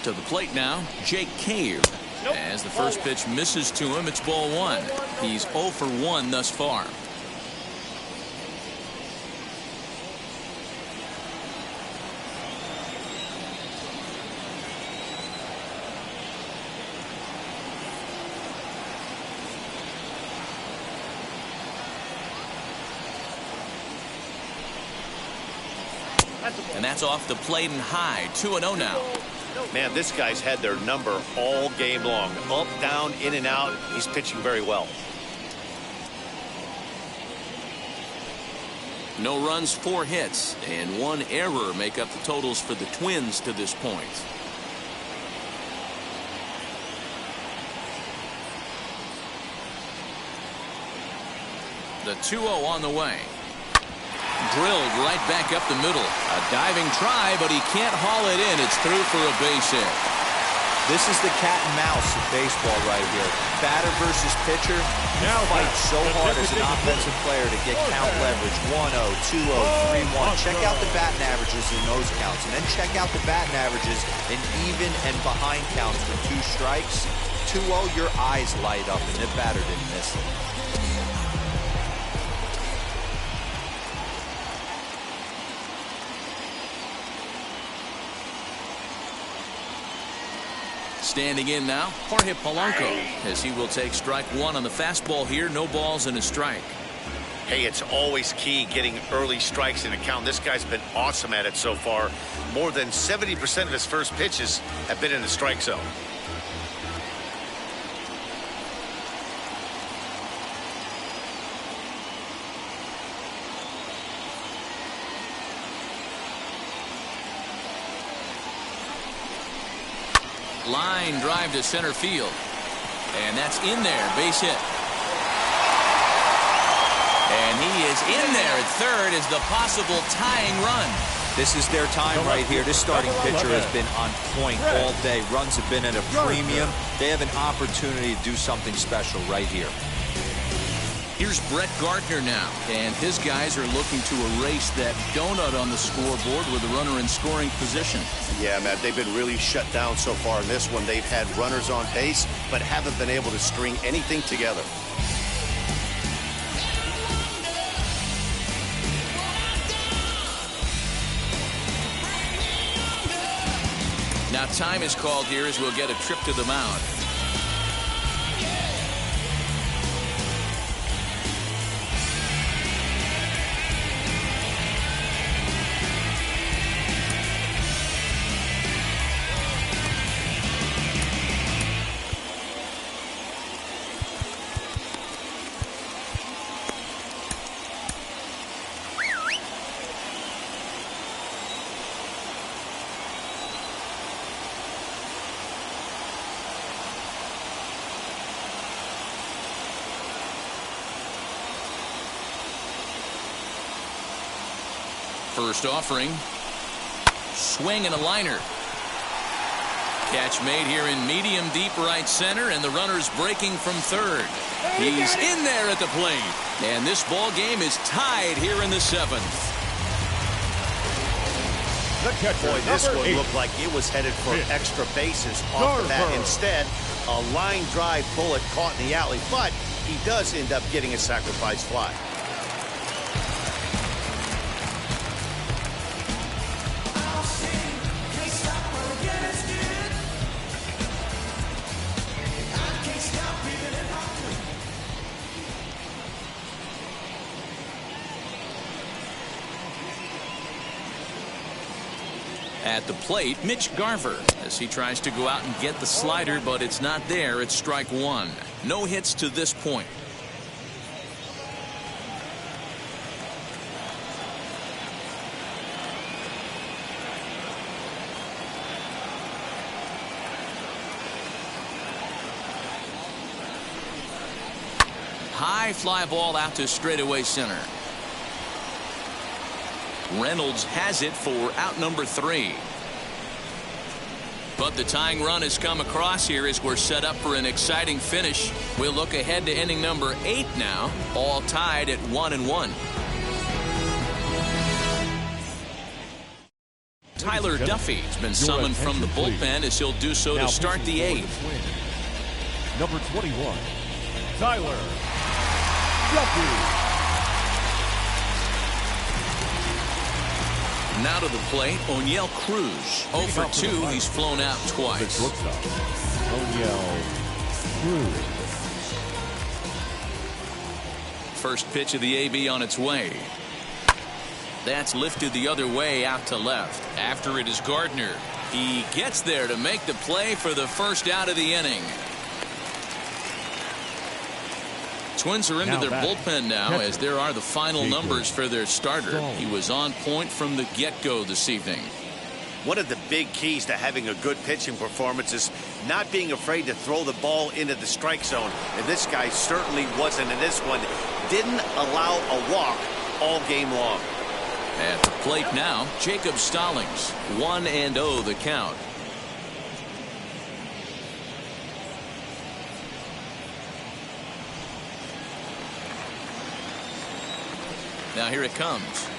To the plate now, Jake Cave. As the first pitch misses to him, it's ball 1. He's 0 for 1 thus far. And that's off the plate and high. 2-0 now. Man, this guy's had their number all game long. Up, down, in and out. He's pitching very well. No runs, 4 hits, and 1 error make up the totals for the Twins to this point. The 2-0 on the way. Drilled right back up the middle. A diving try, but he can't haul it in. It's through for a base hit. This is the cat and mouse of baseball right here. Batter versus pitcher. You fight so hard as an offensive player to get count leverage. 1-0, 2-0, 3-1. Check out the batting averages in those counts. And then check out the batting averages in even and behind counts for 2 strikes. 2-0, your eyes light up, and the batter didn't miss it. Standing in now, Jorge Polanco, as he will take strike 1 on the fastball here. No balls and a strike. Hey, it's always key getting early strikes in a count. This guy's been awesome at it so far. More than 70% of his first pitches have been in the strike zone. Line drive to center field. And that's in there. Base hit. And he is in there at third as the possible tying run. This is their time right here. This starting pitcher has been on point all day. Runs have been at a premium. They have an opportunity to do something special right here. Here's Brett Gardner now, and his guys are looking to erase that donut on the scoreboard with a runner in scoring position. Yeah, Matt, they've been really shut down so far in this one. They've had runners on base, but haven't been able to string anything together. Now time is called here as we'll get a trip to the mound. First offering. Swing and a liner. Catch made here in medium deep right center, and the runner's breaking from third. He's in there at the plate. And this ball game is tied here in the 7th. Boy, this one looked like it was headed for extra bases off of that. Instead, a line drive bullet caught in the alley, but he does end up getting a sacrifice fly. At the plate, Mitch Garver, as he tries to go out and get the slider, but it's not there. It's strike 1. No hits to this point. High fly ball out to straightaway center. Reynolds has it for out number 3. But the tying run has come across here as we're set up for an exciting finish. We'll look ahead to inning number 8 now, all tied at 1-1. Tyler Duffy has been summoned from the bullpen as he'll do so to start the 8th. Number 21, Tyler Duffy. Now to the plate, Oneil Cruz. 0 for 2, he's flown out twice. Oneil Cruz. First pitch of the AB on its way. That's lifted the other way out to left. After it is Gardner. He gets there to make the play for the first out of the inning. Twins are into their bullpen now as there are the final numbers for their starter. He was on point from the get-go this evening. One of the big keys to having a good pitching performance is not being afraid to throw the ball into the strike zone. And this guy certainly wasn't in this one. Didn't allow a walk all game long. At the plate now, Jacob Stallings. 1-0 the count. Now here it comes.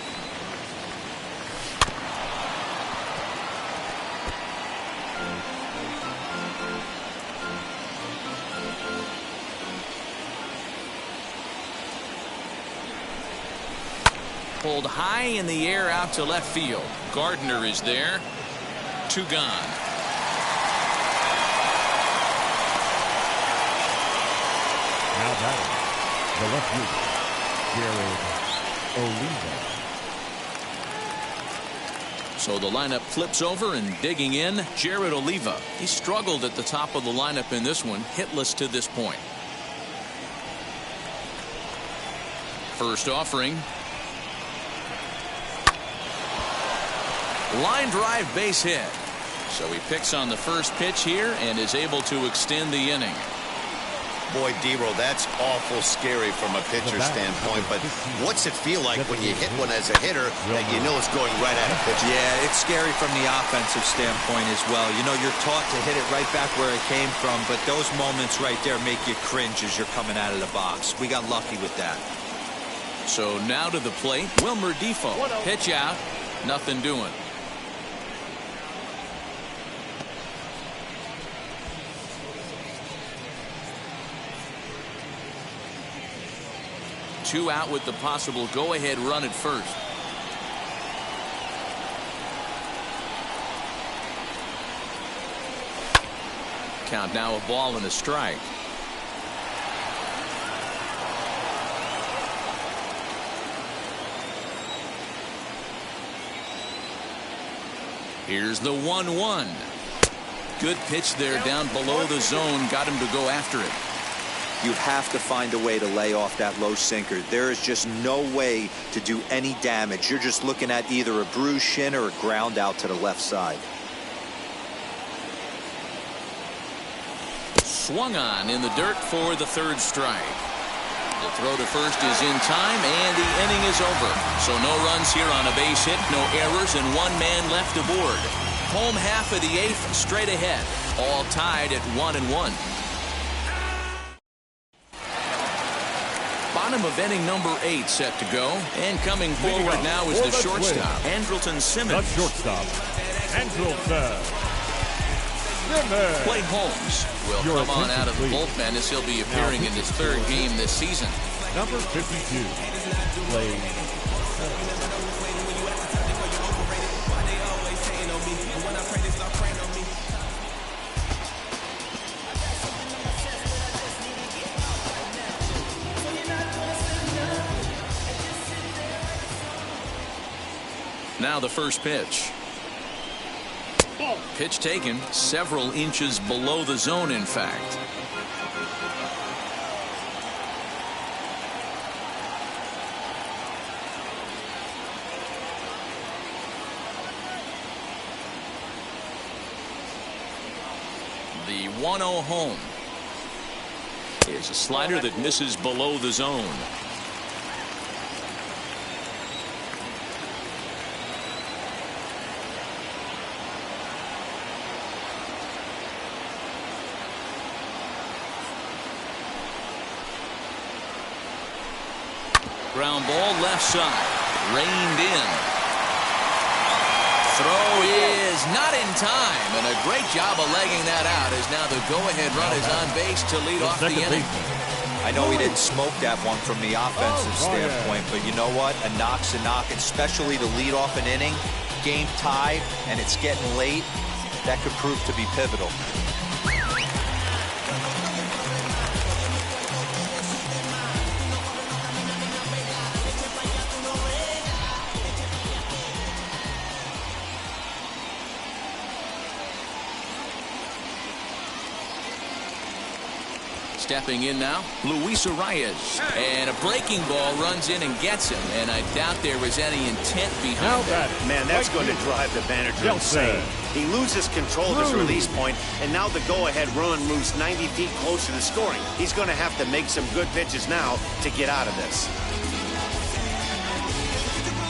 Pulled high in the air out to left field. Gardner is there. 2 gone. Now batting, the left fielder, Jared Oliva. So the lineup flips over, and digging in, Jared Oliva. He struggled at the top of the lineup in this one, hitless to this point. First offering. Line drive, base hit. So he picks on the first pitch here and is able to extend the inning. Boy, D-Roll, that's awful scary from a pitcher's standpoint, but what's it feel like when you hit one as a hitter that you know it's going right at a pitcher? Yeah, it's scary from the offensive standpoint as well. You know, you're taught to hit it right back where it came from, but those moments right there make you cringe as you're coming out of the box. We got lucky with that. So now to the plate, Wilmer Difo. Pitch out, nothing doing. Two out with the possible go-ahead run at first. Count now, a ball and a strike. Here's the 1-1. Good pitch there down below the zone. Got him to go after it. You have to find a way to lay off that low sinker. There is just no way to do any damage. You're just looking at either a bruised shin or a ground out to the left side. Swung on in the dirt for the 3rd strike. The throw to first is in time, and the inning is over. So no runs here on a base hit, no errors, and 1 man left aboard. Home half of the 8th straight ahead. All tied at 1-1. Bottom of inning number 8 set to go. And coming forward now is the shortstop, Andrelton Simmons. The shortstop, Andrelton Simmons. Clay Holmes will come on out of the bullpen as he'll be appearing in his 3rd game this season. Number 52, Clay Holmes. Now the first pitch. Pitch taken several inches below the zone, in fact. The 1-0 home. Here's a slider that misses below the zone. Ground ball left side. Reined in. throw is not in time, and a great job of legging that out as now the go-ahead run is on base to lead off the inning. I know he didn't smoke that one from the offensive standpoint, but you know what? A knock's a knock, especially to lead off an inning, game tied, and it's getting late. That could prove to be pivotal. Stepping in now, Luis Arias. And a breaking ball runs in and gets him. And I doubt there was any intent behind that. Man, that's going to drive the manager insane. He loses control of his release point, and now the go-ahead run moves 90 feet closer to scoring. He's going to have to make some good pitches now to get out of this.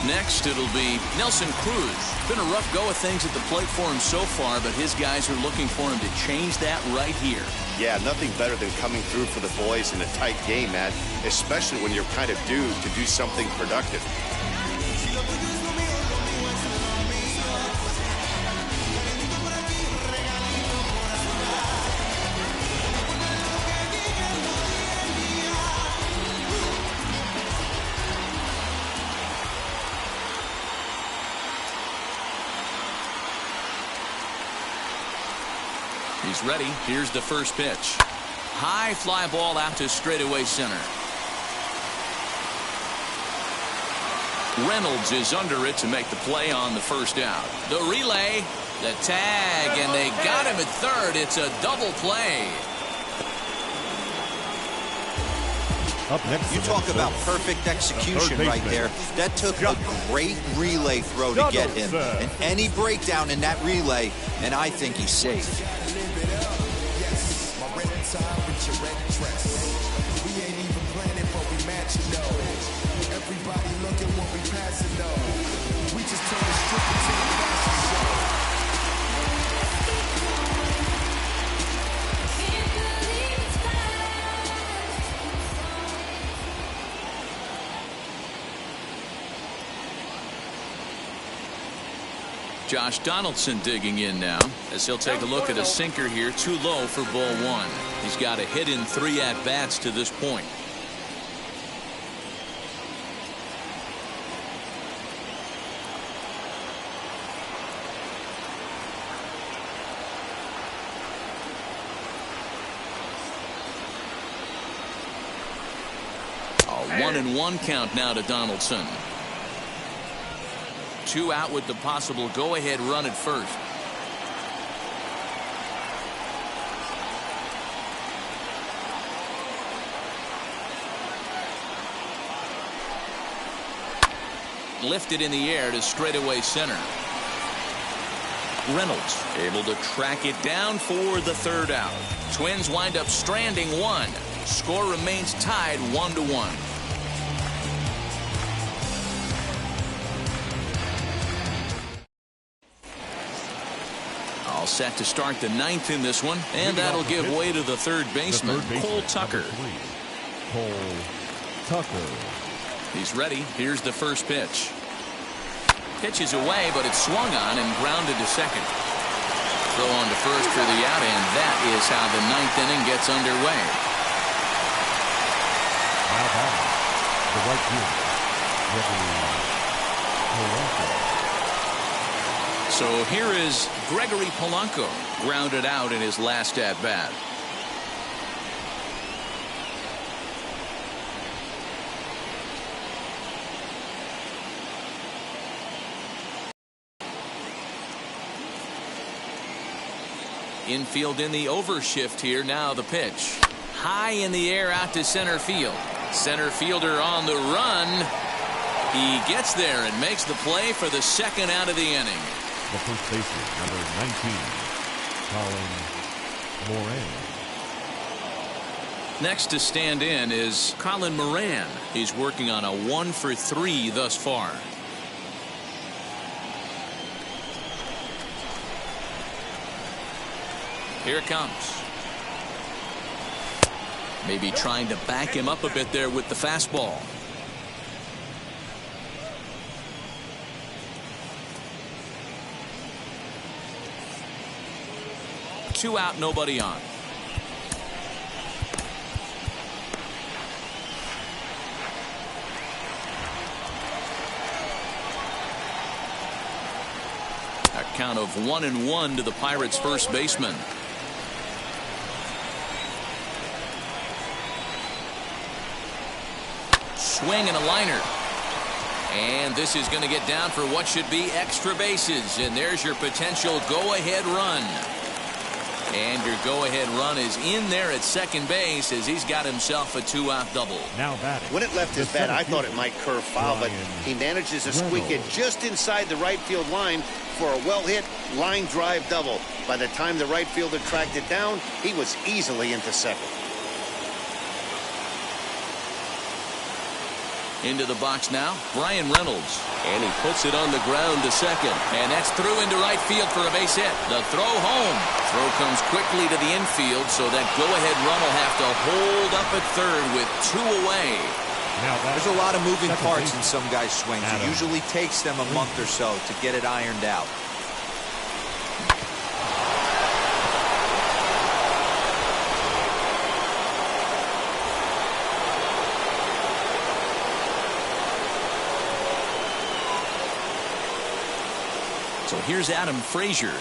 Next, it'll be Nelson Cruz. Been a rough go of things at the plate for him so far, but his guys are looking for him to change that right here. Yeah, nothing better than coming through for the boys in a tight game, Matt, especially when you're kind of due to do something productive. He's ready. Here's the first pitch. High fly ball out to straightaway center. Reynolds is under it to make the play on the first out. The relay, the tag, and they got him at third. It's a double play. Up next, you talk about perfect execution right there. That took a great relay throw to get him. And any breakdown in that relay, and I think he's safe. Josh Donaldson digging in now as he'll take a look at a sinker here, too low for ball one. He's got a hit in 3 at-bats to this point. A 1-1 count now to Donaldson. 2 out with the possible go-ahead run at first. Lifted in the air to straightaway center. Reynolds able to track it down for the third out. Twins wind up stranding 1. Score remains tied 1-1. All set to start the 9th in this one, and that'll give way to the third baseman, Cole Tucker. Cole Tucker. He's ready. Here's the first pitch. Pitch is away, but it's swung on and grounded to second. Throw on to first for the out, and that is how the 9th inning gets underway. Now back, the right fielder, Gregory Polanco. So here is Gregory Polanco, grounded out in his last at-bat. Infield in the overshift here. Now the pitch. High in the air out to center field. Center fielder on the run. He gets there and makes the play for the second out of the inning. The first baseman, number 19, Colin Moran. Next to stand in is Colin Moran. He's working on a 1-for-3 thus far. Here it comes. Maybe trying to back him up a bit there with the fastball. 2 out, nobody on. A count of 1-1 to the Pirates' first baseman. Swing and a liner. And this is going to get down for what should be extra bases. And there's your potential go-ahead run. And your go-ahead run is in there at second base as he's got himself a 2-out double. Now batting. When it left his bat, I thought it might curve foul, but he manages to squeak it just inside the right field line for a well-hit line drive double. By the time the right fielder tracked it down, he was easily into second. Into the box now, Bryan Reynolds. And he puts it on the ground to second. And that's through into right field for a base hit. The throw home. Throw comes quickly to the infield, so that go-ahead run will have to hold up at third with 2 away. There's a lot of moving parts in some guys' swings. It usually takes them a month or so to get it ironed out. So here's Adam Frazier.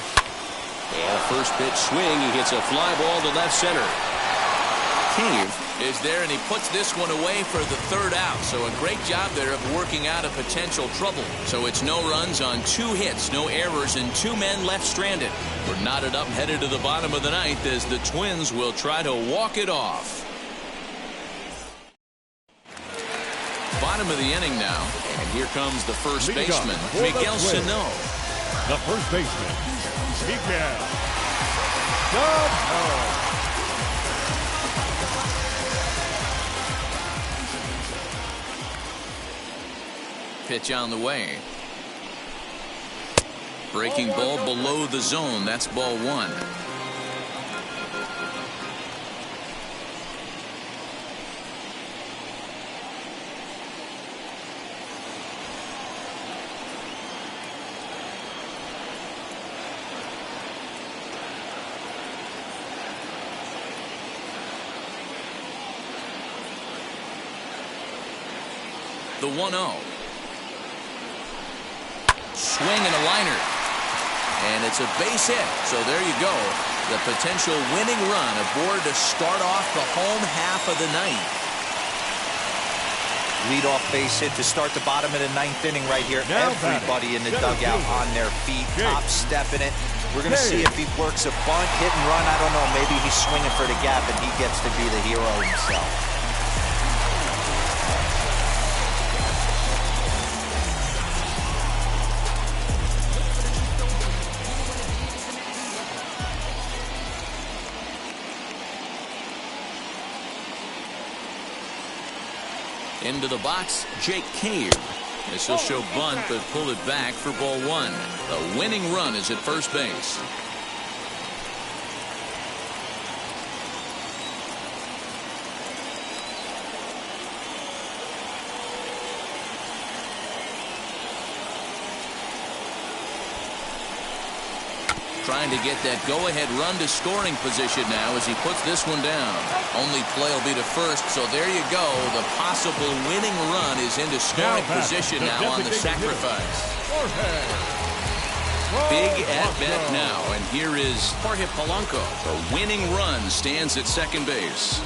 And a first pitch swing. He hits a fly ball to left center. Cave is there, and he puts this one away for the 3rd out. So a great job there of working out a potential trouble. So it's no runs on 2 hits, no errors, and 2 men left stranded. We're knotted up headed to the bottom of the 9th as the Twins will try to walk it off. Bottom of the inning now. And here comes the first baseman, Miguel Sano. The first baseman, Miguel Sano. Pitch on the way. Breaking ball below the zone. That's ball 1. The 1-0. Swing and a liner. And it's a base hit. So there you go. The potential winning run aboard to start off the home half of the 9th. Leadoff base hit to start the bottom of the 9th inning right here. Everybody in the dugout on their feet, top stepping it. We're going to see if he works a bunt, hit and run. I don't know. Maybe he's swinging for the gap and he gets to be the hero himself. Into the box, Jake Cave. This will show bunt, but pull it back for ball 1. The winning run is at first base. Trying to get that go-ahead run to scoring position now as he puts this one down. Only play will be to first, so there you go. The possible winning run is into scoring position now on the sacrifice. Big at-bat now, and here is Jorge Polanco. The winning run stands at second base.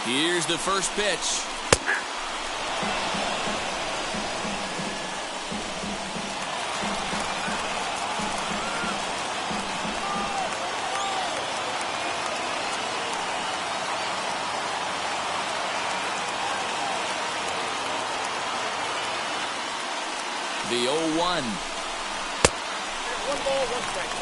Here's the first pitch. The 0-1. 1 ball, 1 strike.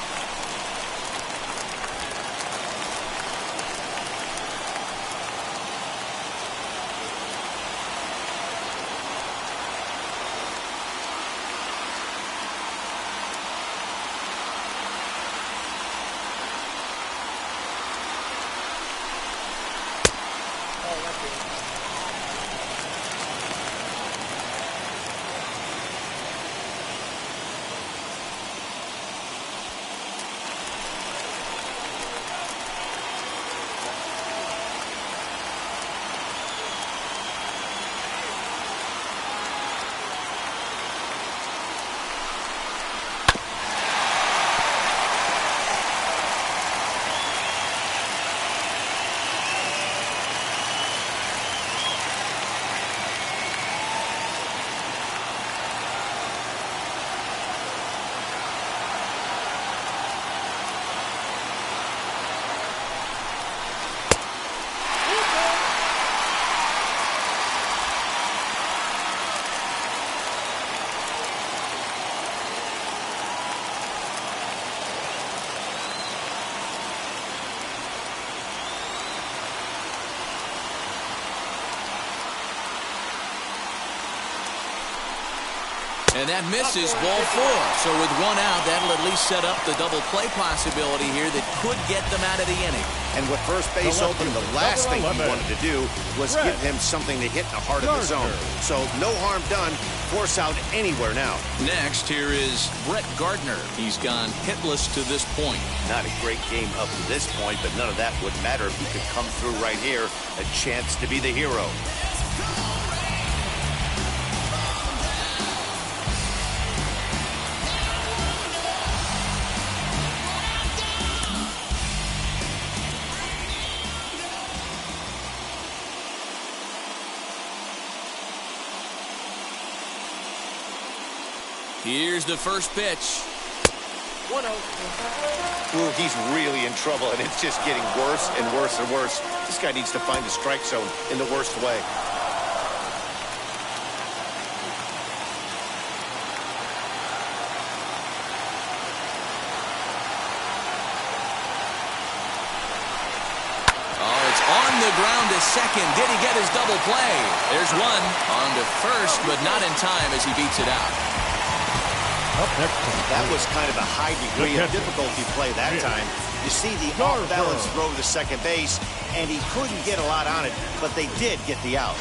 And that misses ball 4. So with one out, that'll at least set up the double play possibility here that could get them out of the inning. And with first base open, the last thing he wanted to do was give him something to hit in the heart of the zone. So no harm done. Force out anywhere now. Next, here is Brett Gardner. He's gone hitless to this point. Not a great game up to this point, but none of that would matter if he could come through right here. A chance to be the hero. Here's the first pitch. 1-0. Ooh, he's really in trouble, and it's just getting worse and worse and worse. This guy needs to find the strike zone in the worst way. Oh, it's on the ground to second. Did he get his double play? There's one. On to first, but not in time as he beats it out. That was kind of a high degree of difficulty play that time. You see the off-balance throw to second base, and he couldn't get a lot on it, but they did get the out.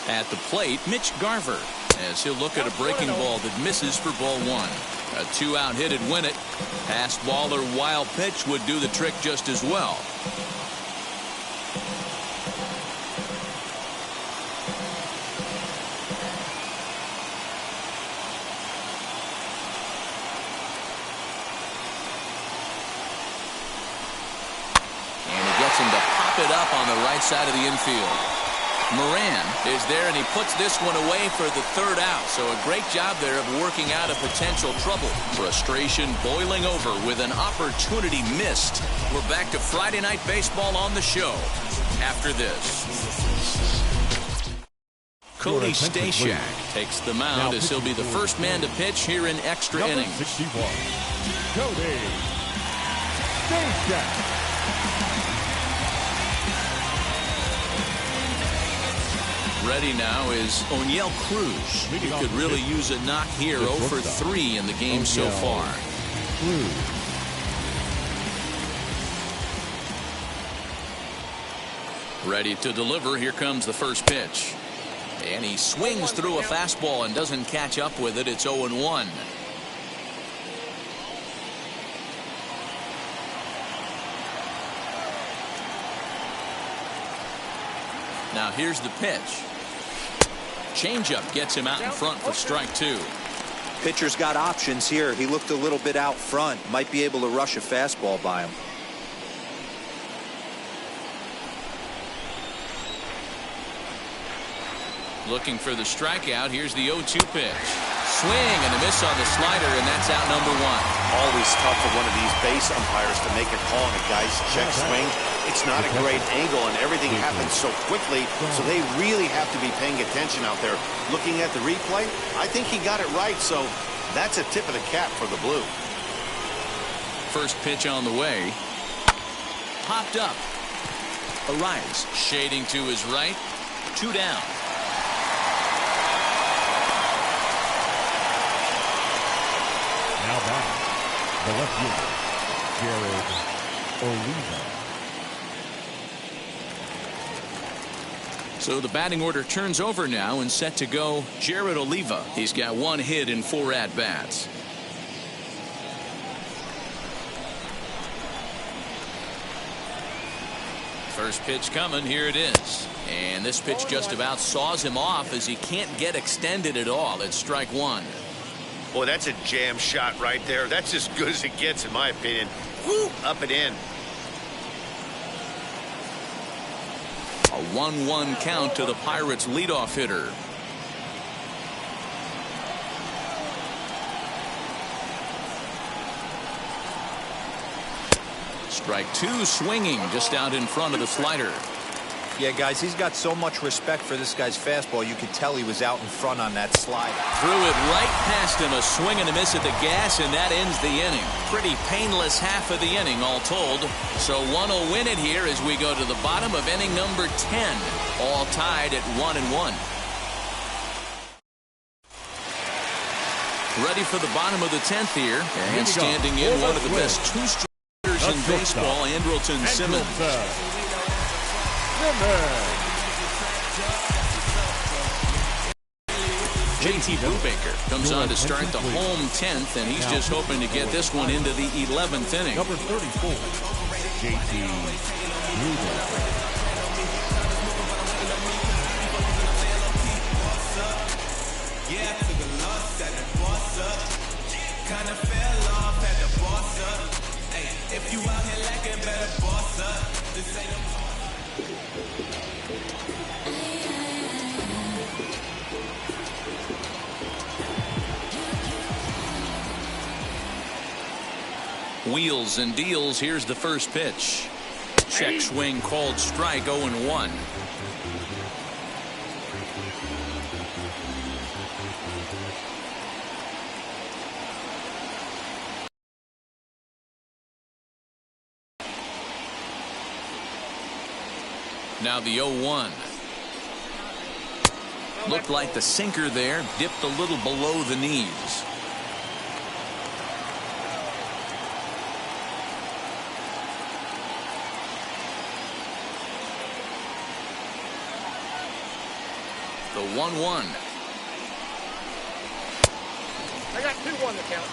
At the plate, Mitch Garver, as he'll look at a breaking ball that misses for ball 1. A 2-out hit'd win it. Pass ball or wild pitch would do the trick just as well. And he gets him to pop it up on the right side of the infield. Moran is there, and he puts this one away for the 3rd out. So a great job there of working out a potential trouble. Frustration boiling over with an opportunity missed. We're back to Friday Night Baseball on the show after this. Cody Stashak takes the mound as he'll be the first man to pitch here in extra innings. 61, Cody Stashak. Ready now is Oneil Cruz. He could really use a knock here. 0 for 3 in the game so far. Ready to deliver. Here comes the first pitch. And he swings through a fastball and doesn't catch up with it. It's 0-1. Now here's the pitch. Changeup gets him out in front for strike 2. Pitcher's got options here. He looked a little bit out front. Might be able to rush a fastball by him. Looking for the strikeout. Here's the 0-2 pitch. Swing and a miss on the slider, and that's out number 1. Always tough for one of these base umpires to make a call on a guy's check swing. It's not a great angle, and everything happens so quickly, so they really have to be paying attention out there. Looking at the replay, I think he got it right, so that's a tip of the cap for the Blue. First pitch on the way. Popped up. Arias shading to his right. 2 down. Now back, the left fielder, Jared Oliva. So the batting order turns over now and set to go Jared Oliva. He's got 1 hit in 4 at-bats. First pitch coming. Here it is. And this pitch just about saws him off as he can't get extended at all. It's strike 1. Boy, that's a jam shot right there. That's as good as it gets, in my opinion. Woo, up and in. A 1-1 count to the Pirates' leadoff hitter. Strike 2 swinging just out in front of the slider. Yeah, guys, he's got so much respect for this guy's fastball. You could tell he was out in front on that slide. Threw it right past him, a swing and a miss at the gas, and that ends the inning. Pretty painless half of the inning, all told. So one will win it here as we go to the bottom of inning number 10. All tied at 1-1. Ready for the bottom of the 10th here. And standing in one of the best two-strikers in baseball, Andrelton Simmons. JT Brubaker comes on to start the home 10th, and he's just hoping to get this one into the 11th inning. Number 34, JT Brubaker. If you out here lacking, better boss up. This ain't Wheels and deals. Here's the first pitch. Check swing called strike. 0-1. Now the 0-1. Looked like the sinker there dipped a little below the knees. The 1-1. I got 2-1 to count.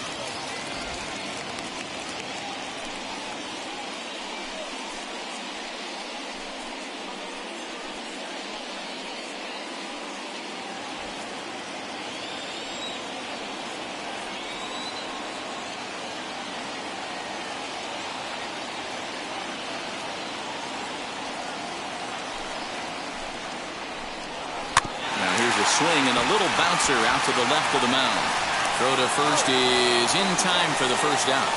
Swing and a little bouncer out to the left of the mound. Throw to first is in time for the first out.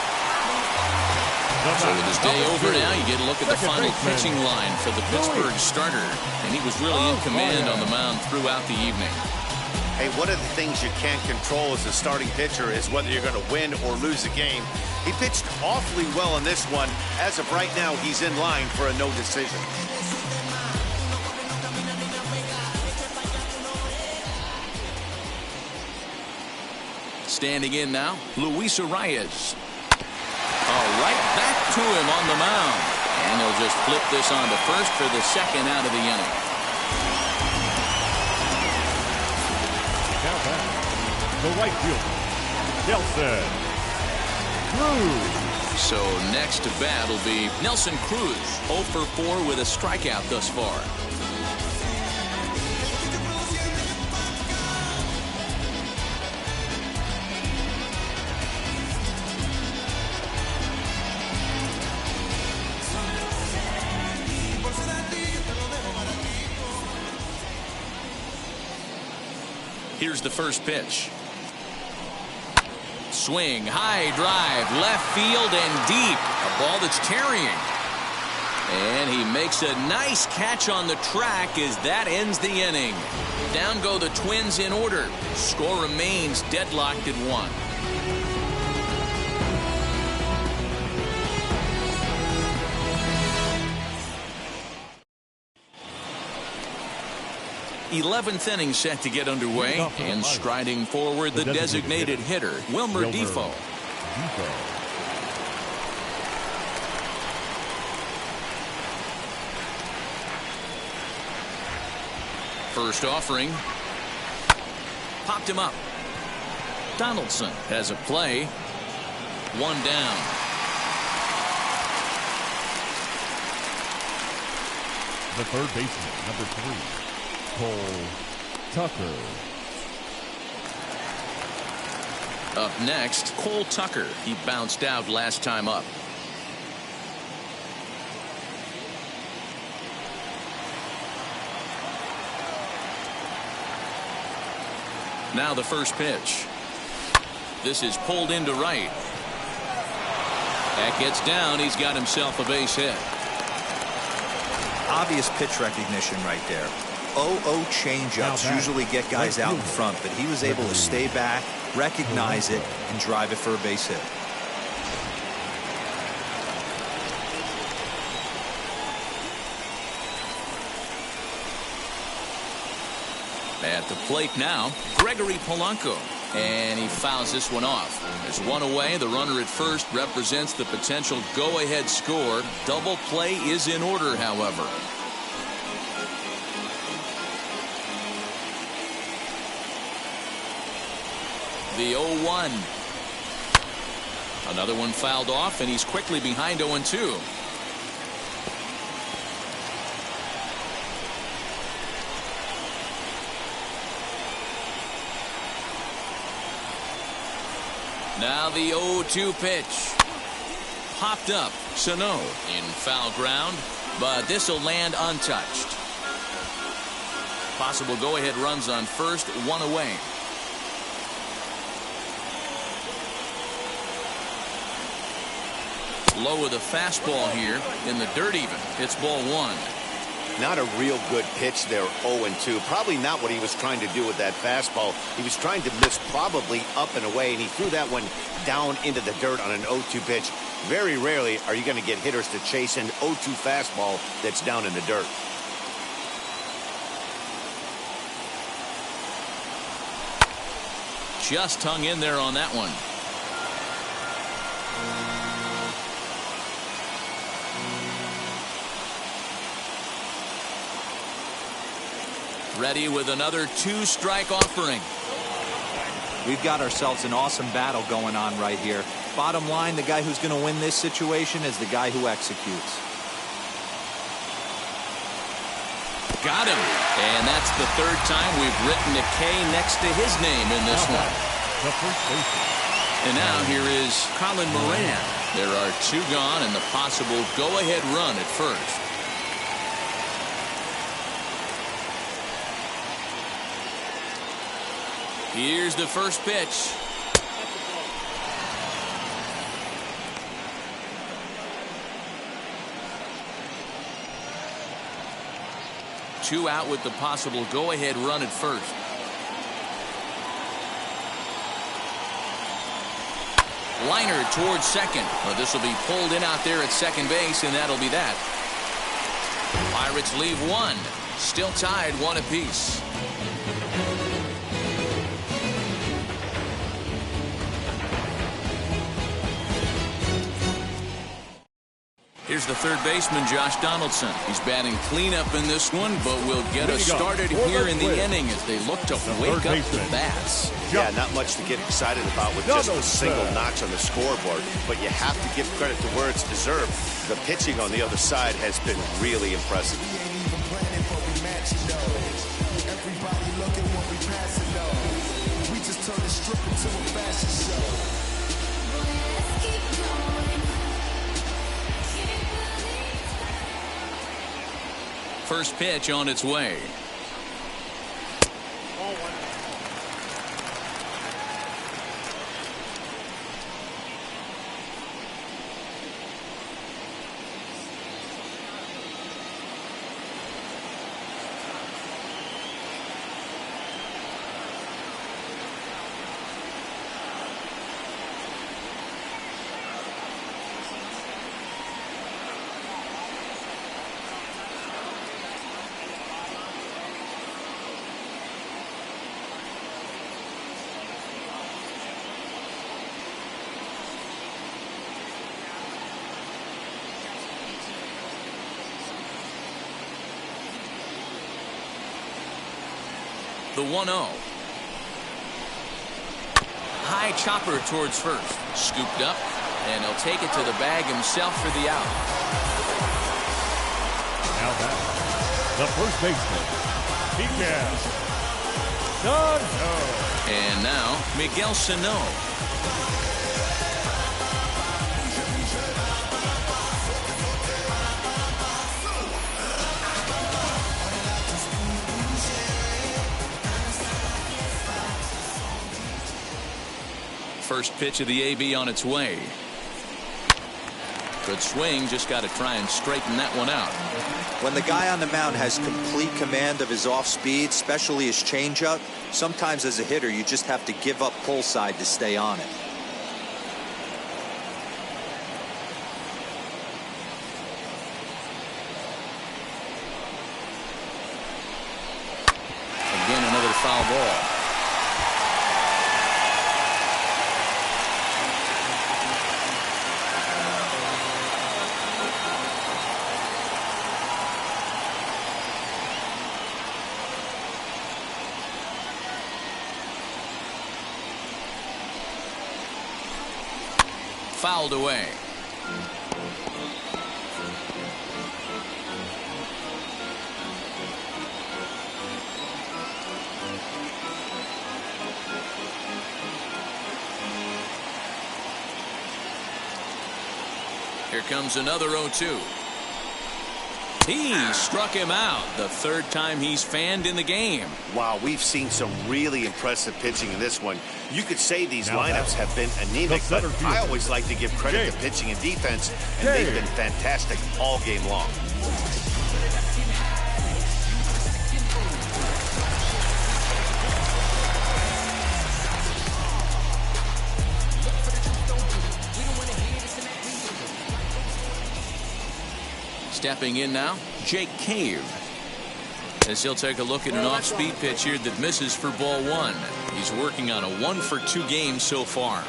So with his day over now, you get a look at the final pitching line for the Pittsburgh starter. And he was really in command on the mound throughout the evening. Hey, one of the things you can't control as a starting pitcher is whether you're going to win or lose a game. He pitched awfully well in this one. As of right now, he's in line for a no decision. Standing in now, Luis Arias. Right back to him on the mound. And he'll just flip this on to first for the second out of the inning. Now back, the right fielder, Nelson Cruz. So next to bat will be Nelson Cruz, 0 for 4 with a strikeout thus far. Here's the first pitch. Swing, high drive, left field and deep. A ball that's carrying. And he makes a nice catch on the track as that ends the inning. Down go the Twins in order. Score remains deadlocked at 1. 11th inning set to get underway, and striding forward the designated hitter, Wilmer Difo. First offering. Popped him up. Donaldson has a play. 1 down. The third baseman, number 3, Cole Tucker. Up next, Cole Tucker. He bounced out last time up. Now the first pitch. This is pulled into right. That gets down. He's got himself a base hit. Obvious pitch recognition right there. 0-0 changeups usually get guys out in front, but he was able to stay back, recognize it, and drive it for a base hit. At the plate now, Gregory Polanco. And he fouls this one off. There's one away. The runner at first represents the potential go-ahead score. Double play is in order, however. The 0-1. Another one fouled off, and he's quickly behind 0-2. Now the 0-2 pitch. Popped up. Sano in foul ground, but this will land untouched. Possible go-ahead runs on first, one away. Low with a fastball here in the dirt even. It's ball one. Not a real good pitch there, 0-2. Probably not what he was trying to do with that fastball. He was trying to miss probably up and away, and he threw that one down into the dirt on an 0-2 pitch. Very rarely are you going to get hitters to chase an 0-2 fastball that's down in the dirt. Just hung in there on that one. Ready with another two-strike offering. We've got ourselves an awesome battle going on right here. Bottom line, the guy who's going to win this situation is the guy who executes. Got him. And that's the third time we've written a K next to his name in this one. And now here is Colin Moran. There are two gone and the possible go-ahead run at first. Here's the first pitch. Two out with the possible go-ahead run at first. Liner towards second. Well, this will be pulled in out there at second base, and that'll be that. Pirates leave one. Still tied, one apiece. Here's the third baseman, Josh Donaldson. He's batting cleanup in this one, but will get us started here in the inning as they look to wake up the bats. Yeah, not much to get excited about with just a single notch on the scoreboard, but you have to give credit to where it's deserved. The pitching on the other side has been really impressive. We just turn the strip into a fashion show. First pitch on its way. The 1-0. High chopper towards first. Scooped up, and he'll take it to the bag himself for the out. Now back, the first baseman, Miguel Sano. And now, Miguel Sano. First pitch of the AB on its way. Good swing, just got to try and straighten that one out. When the guy on the mound has complete command of his off speed, especially his changeup, sometimes as a hitter you just have to give up pull side to stay on it. Again, another foul ball. Fouled away. Here comes another 0-2. He struck him out the third time he's fanned in the game. Wow, we've seen some really impressive pitching in this one. You could say these lineups have been anemic, but I always like to give credit to pitching and defense, and they've been fantastic all game long. Stepping in now, Jake Cave, as he'll take a look at an off-speed pitch here that misses for ball one. He's working on a 1-for-2 game so far.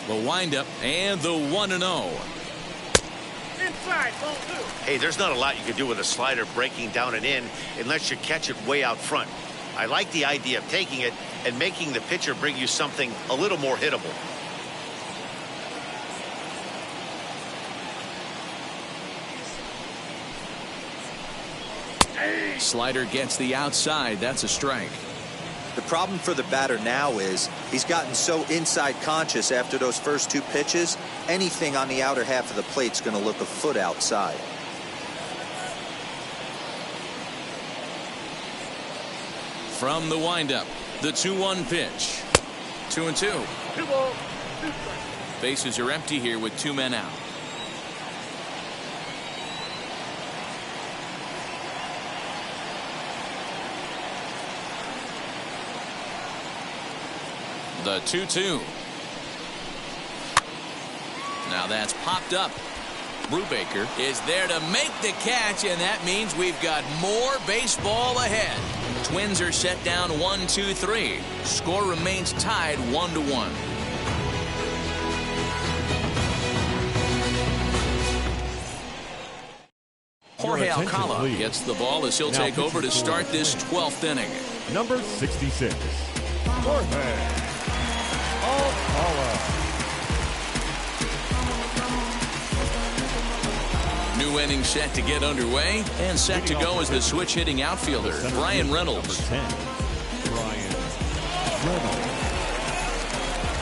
The windup and the 1-0. Inside, ball 2. Hey, there's not a lot you can do with a slider breaking down and in unless you catch it way out front. I like the idea of taking it and making the pitcher bring you something a little more hittable. Slider gets the outside. That's a strike. The problem for the batter now is he's gotten so inside conscious after those first two pitches, anything on the outer half of the plate's going to look a foot outside. From the windup, the 2-1 pitch. 2-2. 2 balls, 2 strikes. Bases are empty here with 2 men out. The 2-2. Now that's popped up. Brubaker is there to make the catch, and that means we've got more baseball ahead. Twins are set down 1-2-3. Score remains tied 1-1. Jorge Alcala gets the ball as he'll take over to start this 12th inning. Number 66, Jorge Alcala. New inning set to get underway, and set to go as the switch-hitting outfielder, Bryan Reynolds.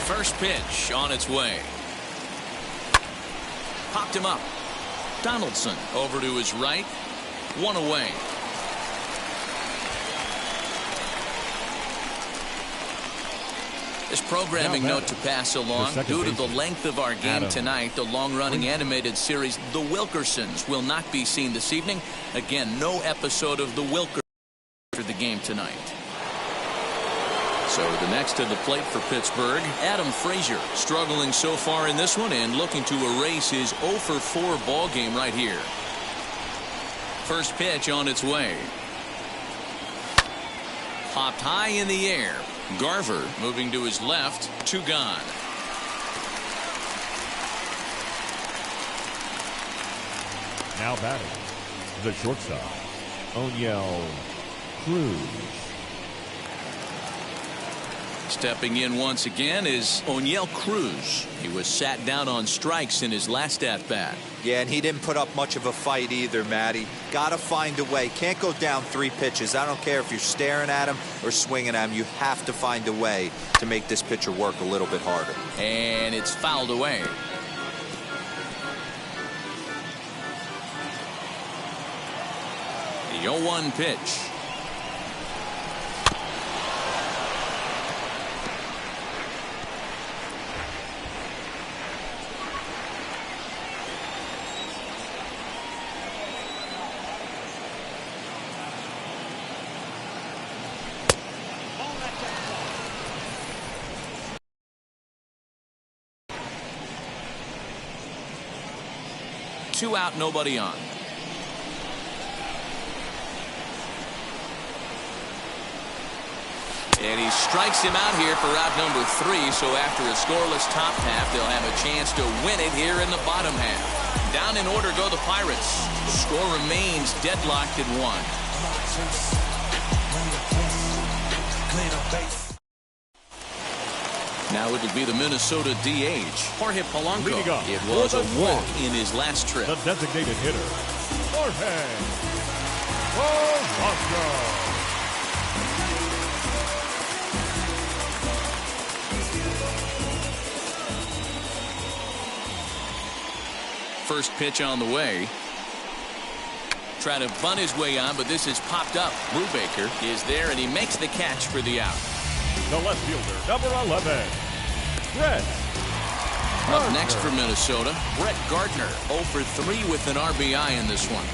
First pitch on its way. Popped him up. Donaldson over to his right. 1 away. This programming note to pass along. Due to the length of our game tonight, the long-running animated series The Wilkersons will not be seen this evening. Again, no episode of The Wilkersons for the game tonight. So the next to the plate for Pittsburgh, Adam Frazier, struggling so far in this one and looking to erase his 0-for-4 ball game right here. First pitch on its way. Popped high in the air. Garver moving to his left. 2 gone. Now batting, the shortstop, Oneil Cruz. Stepping in once again is Oneil Cruz. He was sat down on strikes in his last at-bat. Yeah, and he didn't put up much of a fight either, Matty. Gotta find a way. Can't go down 3 pitches. I don't care if you're staring at him or swinging at him. You have to find a way to make this pitcher work a little bit harder. And it's fouled away. The 0-1 pitch. Two out, nobody on. And he strikes him out here for out number 3. So after a scoreless top half, they'll have a chance to win it here in the bottom half. Down in order go the Pirates. Score remains deadlocked at 1. Now it'll be the Minnesota DH, Jorge Polanco. It was a walk in his last trip. The designated hitter, Jorge Polanco. First pitch on the way. Trying to bunt his way on, but this is popped up. Brubaker is there, and he makes the catch for the out. The left fielder, number 11, Brett Gardner. Up next for Minnesota, Brett Gardner, 0 for 3 with an RBI in this one.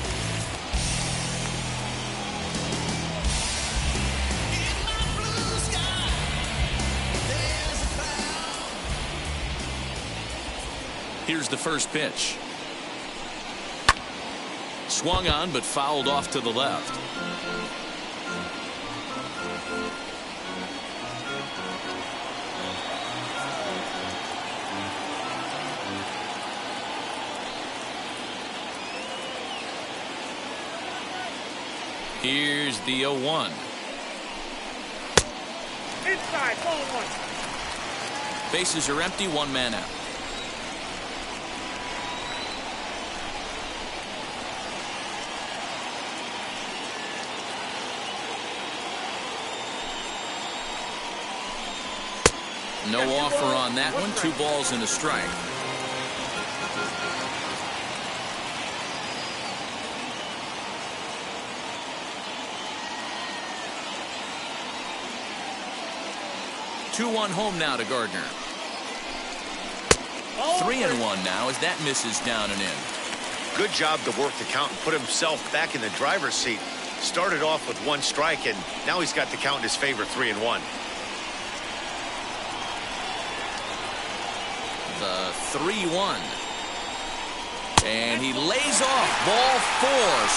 Here's the first pitch. Swung on, but fouled off to the left. Here's the 0-1. Inside, ball 1. Bases are empty, 1 man out. No offer on that one. 2 balls and a strike. Two-one home now to Gardner. 3-1 now as that misses down and in. Good job to work the count and put himself back in the driver's seat. Started off with 1 strike, and now he's got the count in his favor, 3-1. The 3-1. And he lays off ball 4.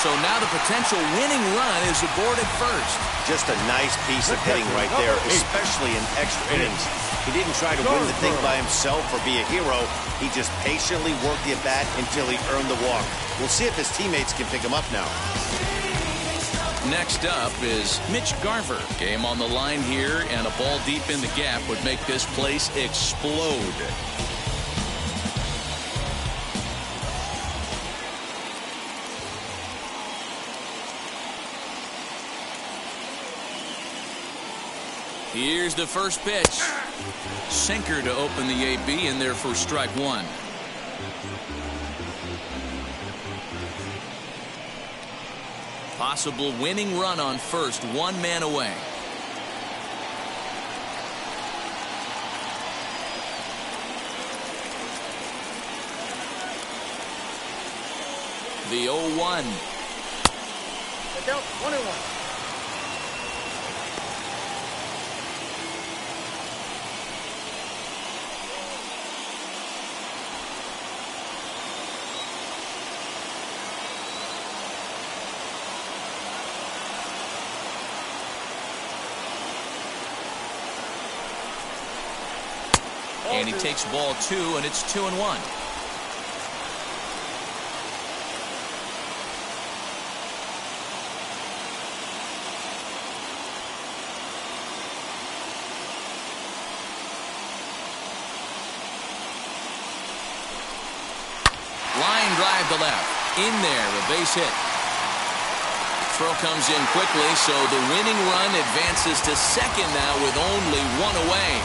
So now the potential winning run is aboard at first. Just a nice piece of hitting right there, especially in extra innings. He didn't try to win the thing by himself or be a hero. He just patiently worked the at-bat until he earned the walk. We'll see if his teammates can pick him up now. Next up is Mitch Garver. Game on the line here, and a ball deep in the gap would make this place explode. Here's the first pitch. Sinker to open the AB, in there for strike 1. Possible winning run on first, 1 man away. The 0-1. Look out, 1-1. And he takes ball 2, and it's 2-1. Line drive to left. In there, a base hit. Throw comes in quickly, so the winning run advances to second now with only 1 away.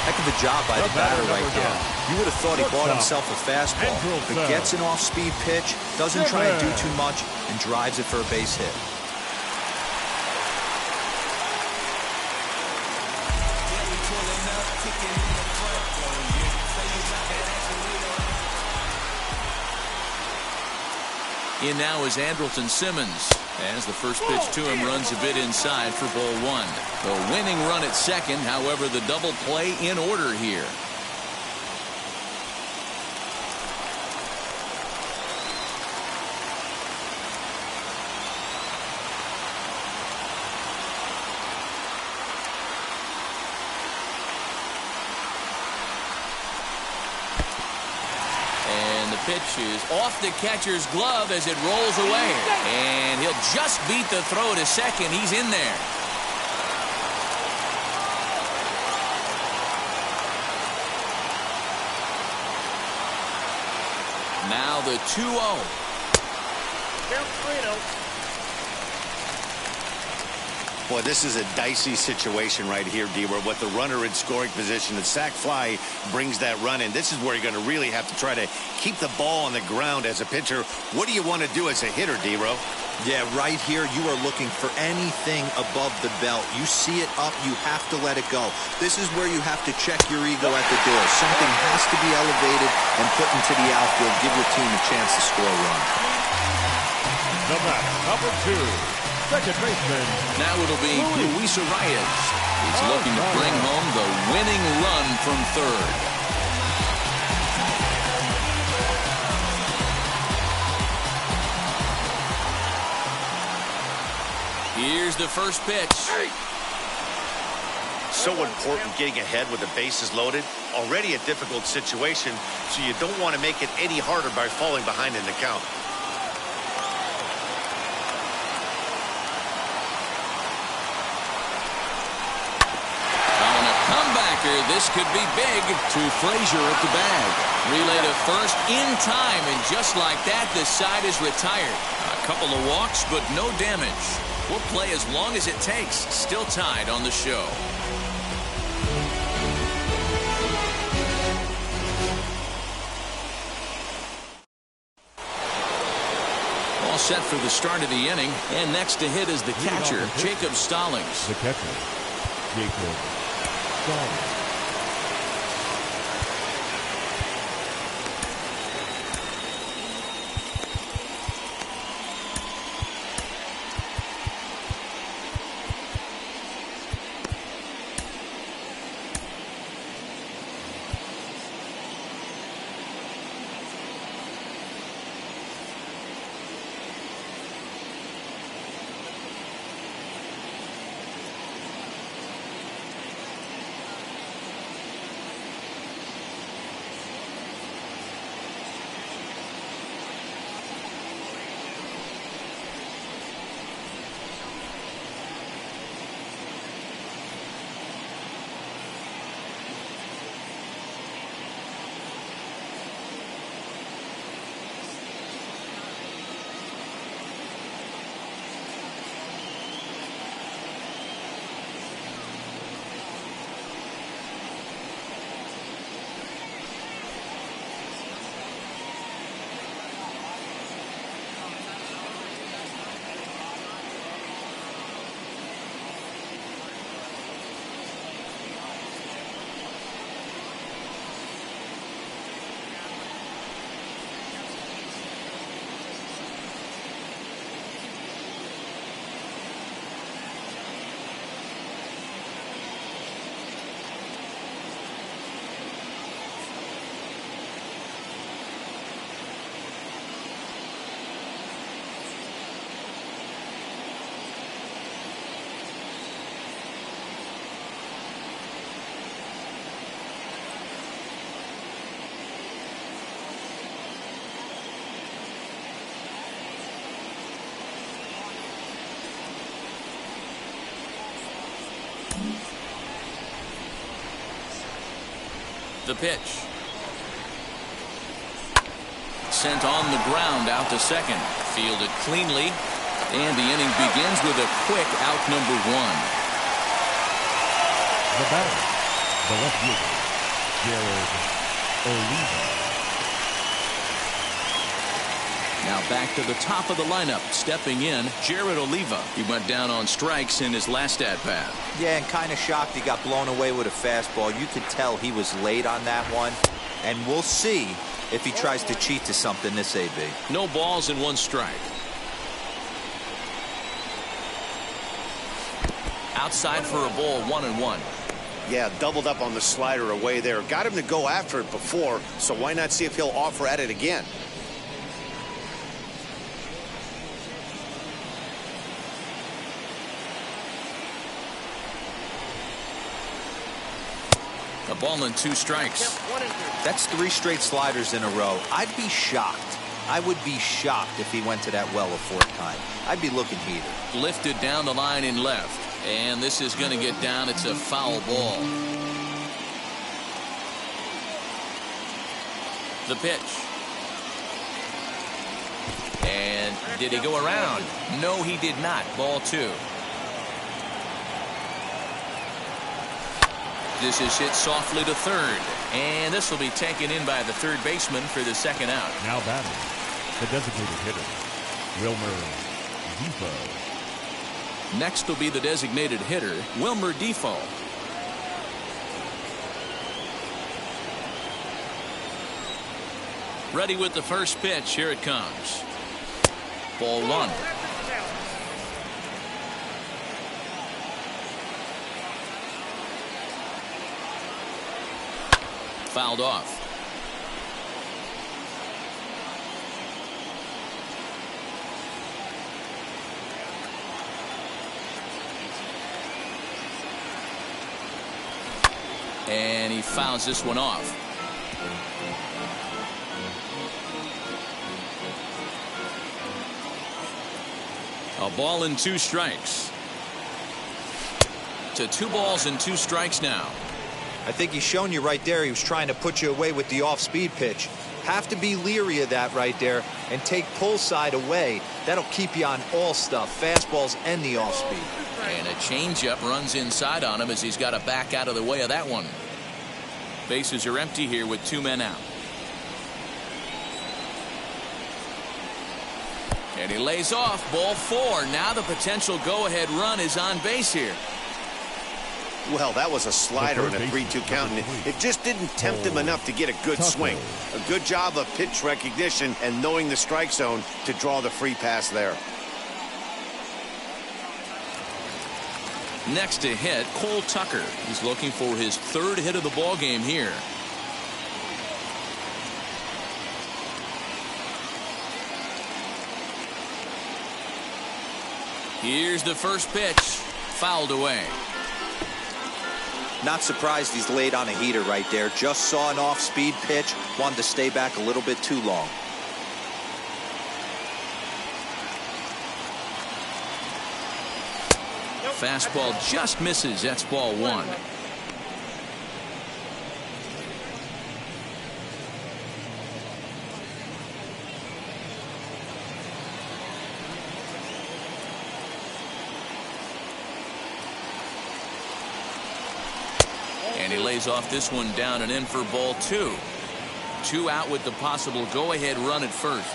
Heck of a job by the batter right there. You would have thought he bought himself a fastball, but gets an off-speed pitch, doesn't try and do too much, and drives it for a base hit. In now is Andrelton Simmons, as the first pitch to him runs a bit inside for ball one. The winning run at second, however, the double play in order here. Pitch is off the catcher's glove as it rolls away. And he'll just beat the throw to second. He's in there. Now the 2-0. Count 3-0. Boy, this is a dicey situation right here, D, where with the runner in scoring position, the sac fly brings that run in. This is where you're going to really have to try to keep the ball on the ground as a pitcher. What do you want to do as a hitter, D-Ro? Yeah, right here, you are looking for anything above the belt. You see it up, you have to let it go. This is where you have to check your ego at the door. Something has to be elevated and put into the outfield. Give your team a chance to score a run. The batter, number 2. Second baseman. Now it'll be Luis Arias. He's looking to bring home the winning run from third. Here's the first pitch. So important getting ahead with the bases loaded. Already a difficult situation, so you don't want to make it any harder by falling behind in the count. This could be big to Frazier at the bag. Relay to first in time, and just like that, the side is retired. A couple of walks, but no damage. We'll play as long as it takes. Still tied on the show. All set for the start of the inning, and next to hit is the catcher, Jacob Stallings. The catcher, Jacob Stallings. The pitch. Sent on the ground out to second. Fielded cleanly. And the inning begins with a quick out number one. The batter, The left fielder, Jared Oliva. Now back to the top of the lineup. Stepping in, Jared Oliva. He went down on strikes in his last at-bat. Yeah, and kind of shocked he got blown away with a fastball. You could tell he was late on that one. And we'll see if he tries to cheat to something this AB. No balls and 1 strike. Outside for a ball, 1-1. Yeah, doubled up on the slider away there. Got him to go after it before, so why not see if he'll offer at it again? A ball and 2 strikes. That's 3 straight sliders in a row. I'd be shocked. I would be shocked if he went to that well a 4th time. I'd be looking heated. Lifted down the line in left. And this is going to get down. It's a foul ball. The pitch. And did he go around? No, he did not. Ball 2. This is hit softly to third. And this will be taken in by the third baseman for the 2nd out. Now batting, the designated hitter, Wilmer Difo. Next will be the designated hitter, Wilmer Difo. Ready with the first pitch. Here it comes. Ball 1. Fouled off. And he fouls this one off. A ball and 2 strikes. To 2 balls and 2 strikes now. I think he's shown you right there. He was trying to put you away with the off-speed pitch. Have to be leery of that right there and take pull side away. That'll keep you on all stuff, fastballs and the off-speed. And a changeup runs inside on him as he's got to back out of the way of that one. Bases are empty here with 2 men out. And he lays off. Ball 4. Now the potential go-ahead run is on base here. Well, that was a slider and a 3-2 count, and it just didn't tempt him enough to get a good swing. A good job of pitch recognition and knowing the strike zone to draw the free pass there. Next to hit, Cole Tucker. He's looking for his 3rd hit of the ball game here. Here's the first pitch. Fouled away. Not surprised he's late on a heater right there. Just saw an off-speed pitch. Wanted to stay back a little bit too long. Fastball just misses. That's ball 1. And he lays off this one down and in for ball 2. 2 out with the possible go-ahead run at first.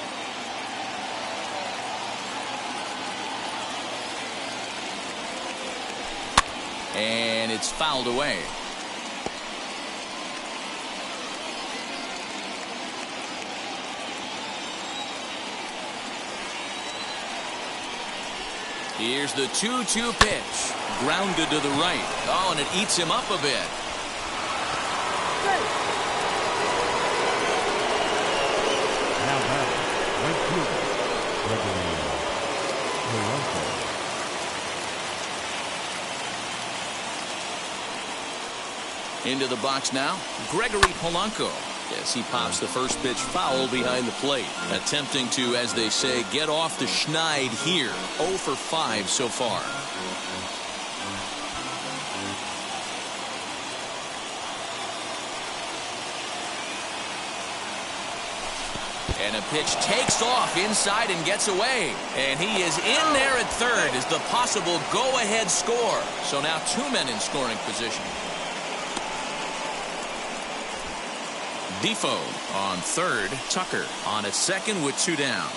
And it's fouled away. Here's the 2-2 pitch. Grounded to the right. Oh, and it eats him up a bit. Now back, right fielder, Gregory Polanco. Into the box now, Gregory Polanco. Yes, he pops the first pitch foul behind the plate. Attempting to, as they say, get off the schneid here. 0 for 5 so far. And a pitch takes off inside and gets away. And he is in there at third as the possible go-ahead score. So now 2 men in scoring position. Defoe on third. Tucker on at second with 2 down.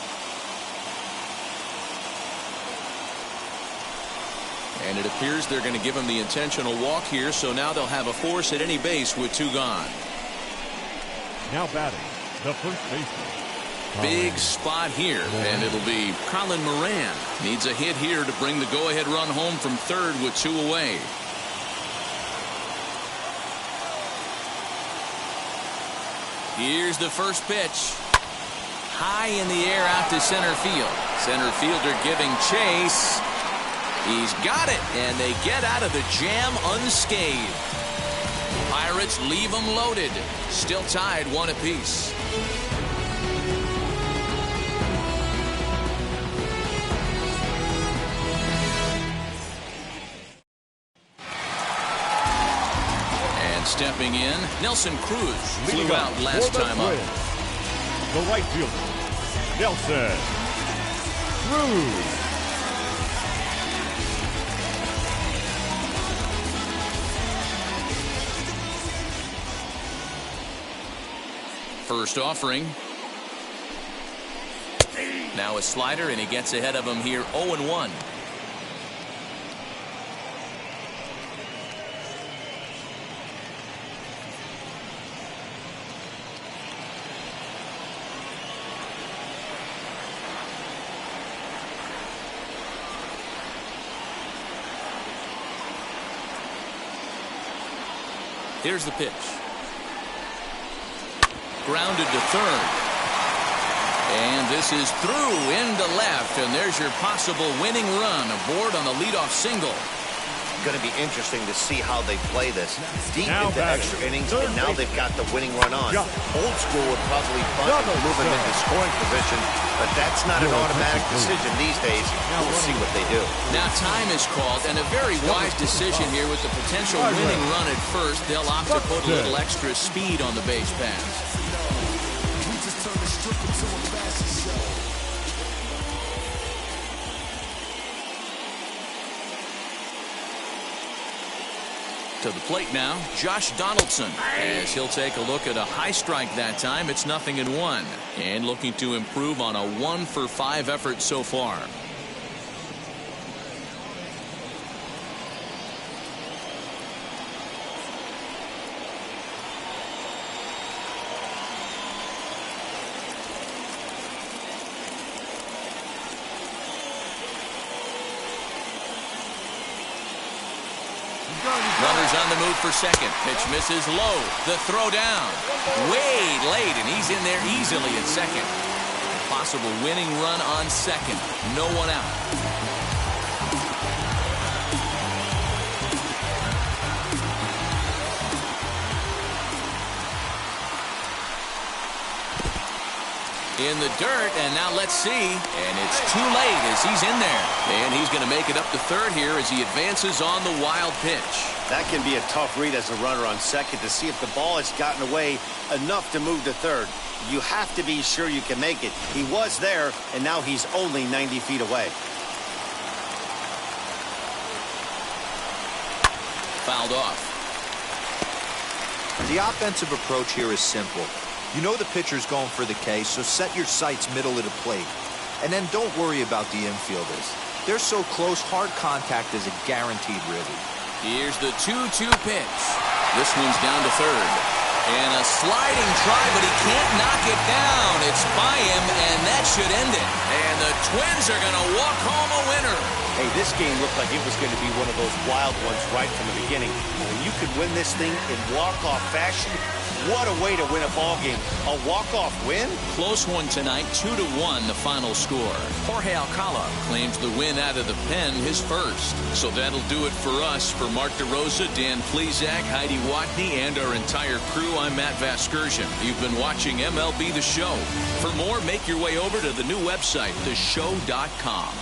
And it appears they're going to give him the intentional walk here, so now they'll have a force at any base with 2 gone. Now batting, the first baseman. Big spot here, and it'll be Colin Moran. Needs a hit here to bring the go-ahead run home from third with 2 away. Here's the first pitch. High in the air out to center field. Center fielder giving chase. He's got it, and they get out of the jam unscathed. Pirates leave them loaded. Still tied 1 apiece. And stepping in, Nelson Cruz flew out last time up. The right fielder, Nelson Cruz. First offering. Now a slider, and he gets ahead of him here 0-1. Here's the pitch. Grounded to third. And this is through into left, and there's your possible winning run aboard on the leadoff single. Going to be interesting to see how they play this. Deep into extra innings, and now they've got the winning run on. Old school would probably bunt and move him into scoring position, but that's not an automatic decision these days. We'll see what they do. Now time is called, and a very wise decision here with the potential winning run at first. They'll opt to put a little extra speed on the base pass. To the plate now, Josh Donaldson, as he'll take a look at a high strike that time. It's 0-1, and looking to improve on a 1-for-5 effort so far. Runners on the move for second. Pitch misses low. The throw down. Way late, and he's in there easily at second. Possible winning run on second. No one out. In the dirt, and now let's see. And it's too late as he's in there. And he's going to make it up to third here as he advances on the wild pitch. That can be a tough read as a runner on second to see if the ball has gotten away enough to move to third. You have to be sure you can make it. He was there, and now he's only 90 feet away. Fouled off. The offensive approach here is simple. You know the pitcher's going for the K, so set your sights middle of the plate. And then don't worry about the infielders. They're so close, hard contact is a guaranteed ribby. Here's the 2-2 pitch. This one's down to third. And a sliding try, but he can't knock it down. It's by him, and that should end it. And the Twins are going to walk home a winner. Hey, this game looked like it was going to be one of those wild ones right from the beginning. When you could win this thing in walk-off fashion, what a way to win a ball game. A walk-off win? Close one tonight, 2-1 the final score. Jorge Alcala claims the win out of the pen, his first. So that'll do it for us. For Mark DeRosa, Dan Plesac, Heidi Watney, and our entire crew, I'm Matt Vasgersian. You've been watching MLB The Show. For more, make your way over to the new website, theshow.com.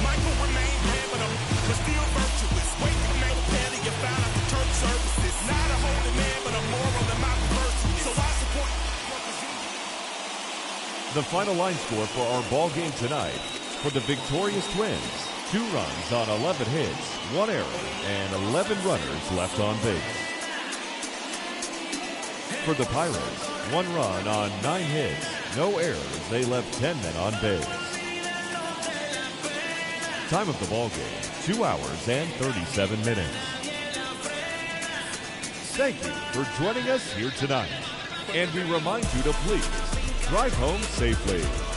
Michael The final line score for our ball game tonight: for the victorious Twins, 2 runs on 11 hits, 1 error, and 11 runners left on base. For the Pirates, 1 run on 9 hits, no errors. They left 10 men on base. Time of the ball game, 2 hours and 37 minutes. Thank you for joining us here tonight. And we remind you to please drive home safely.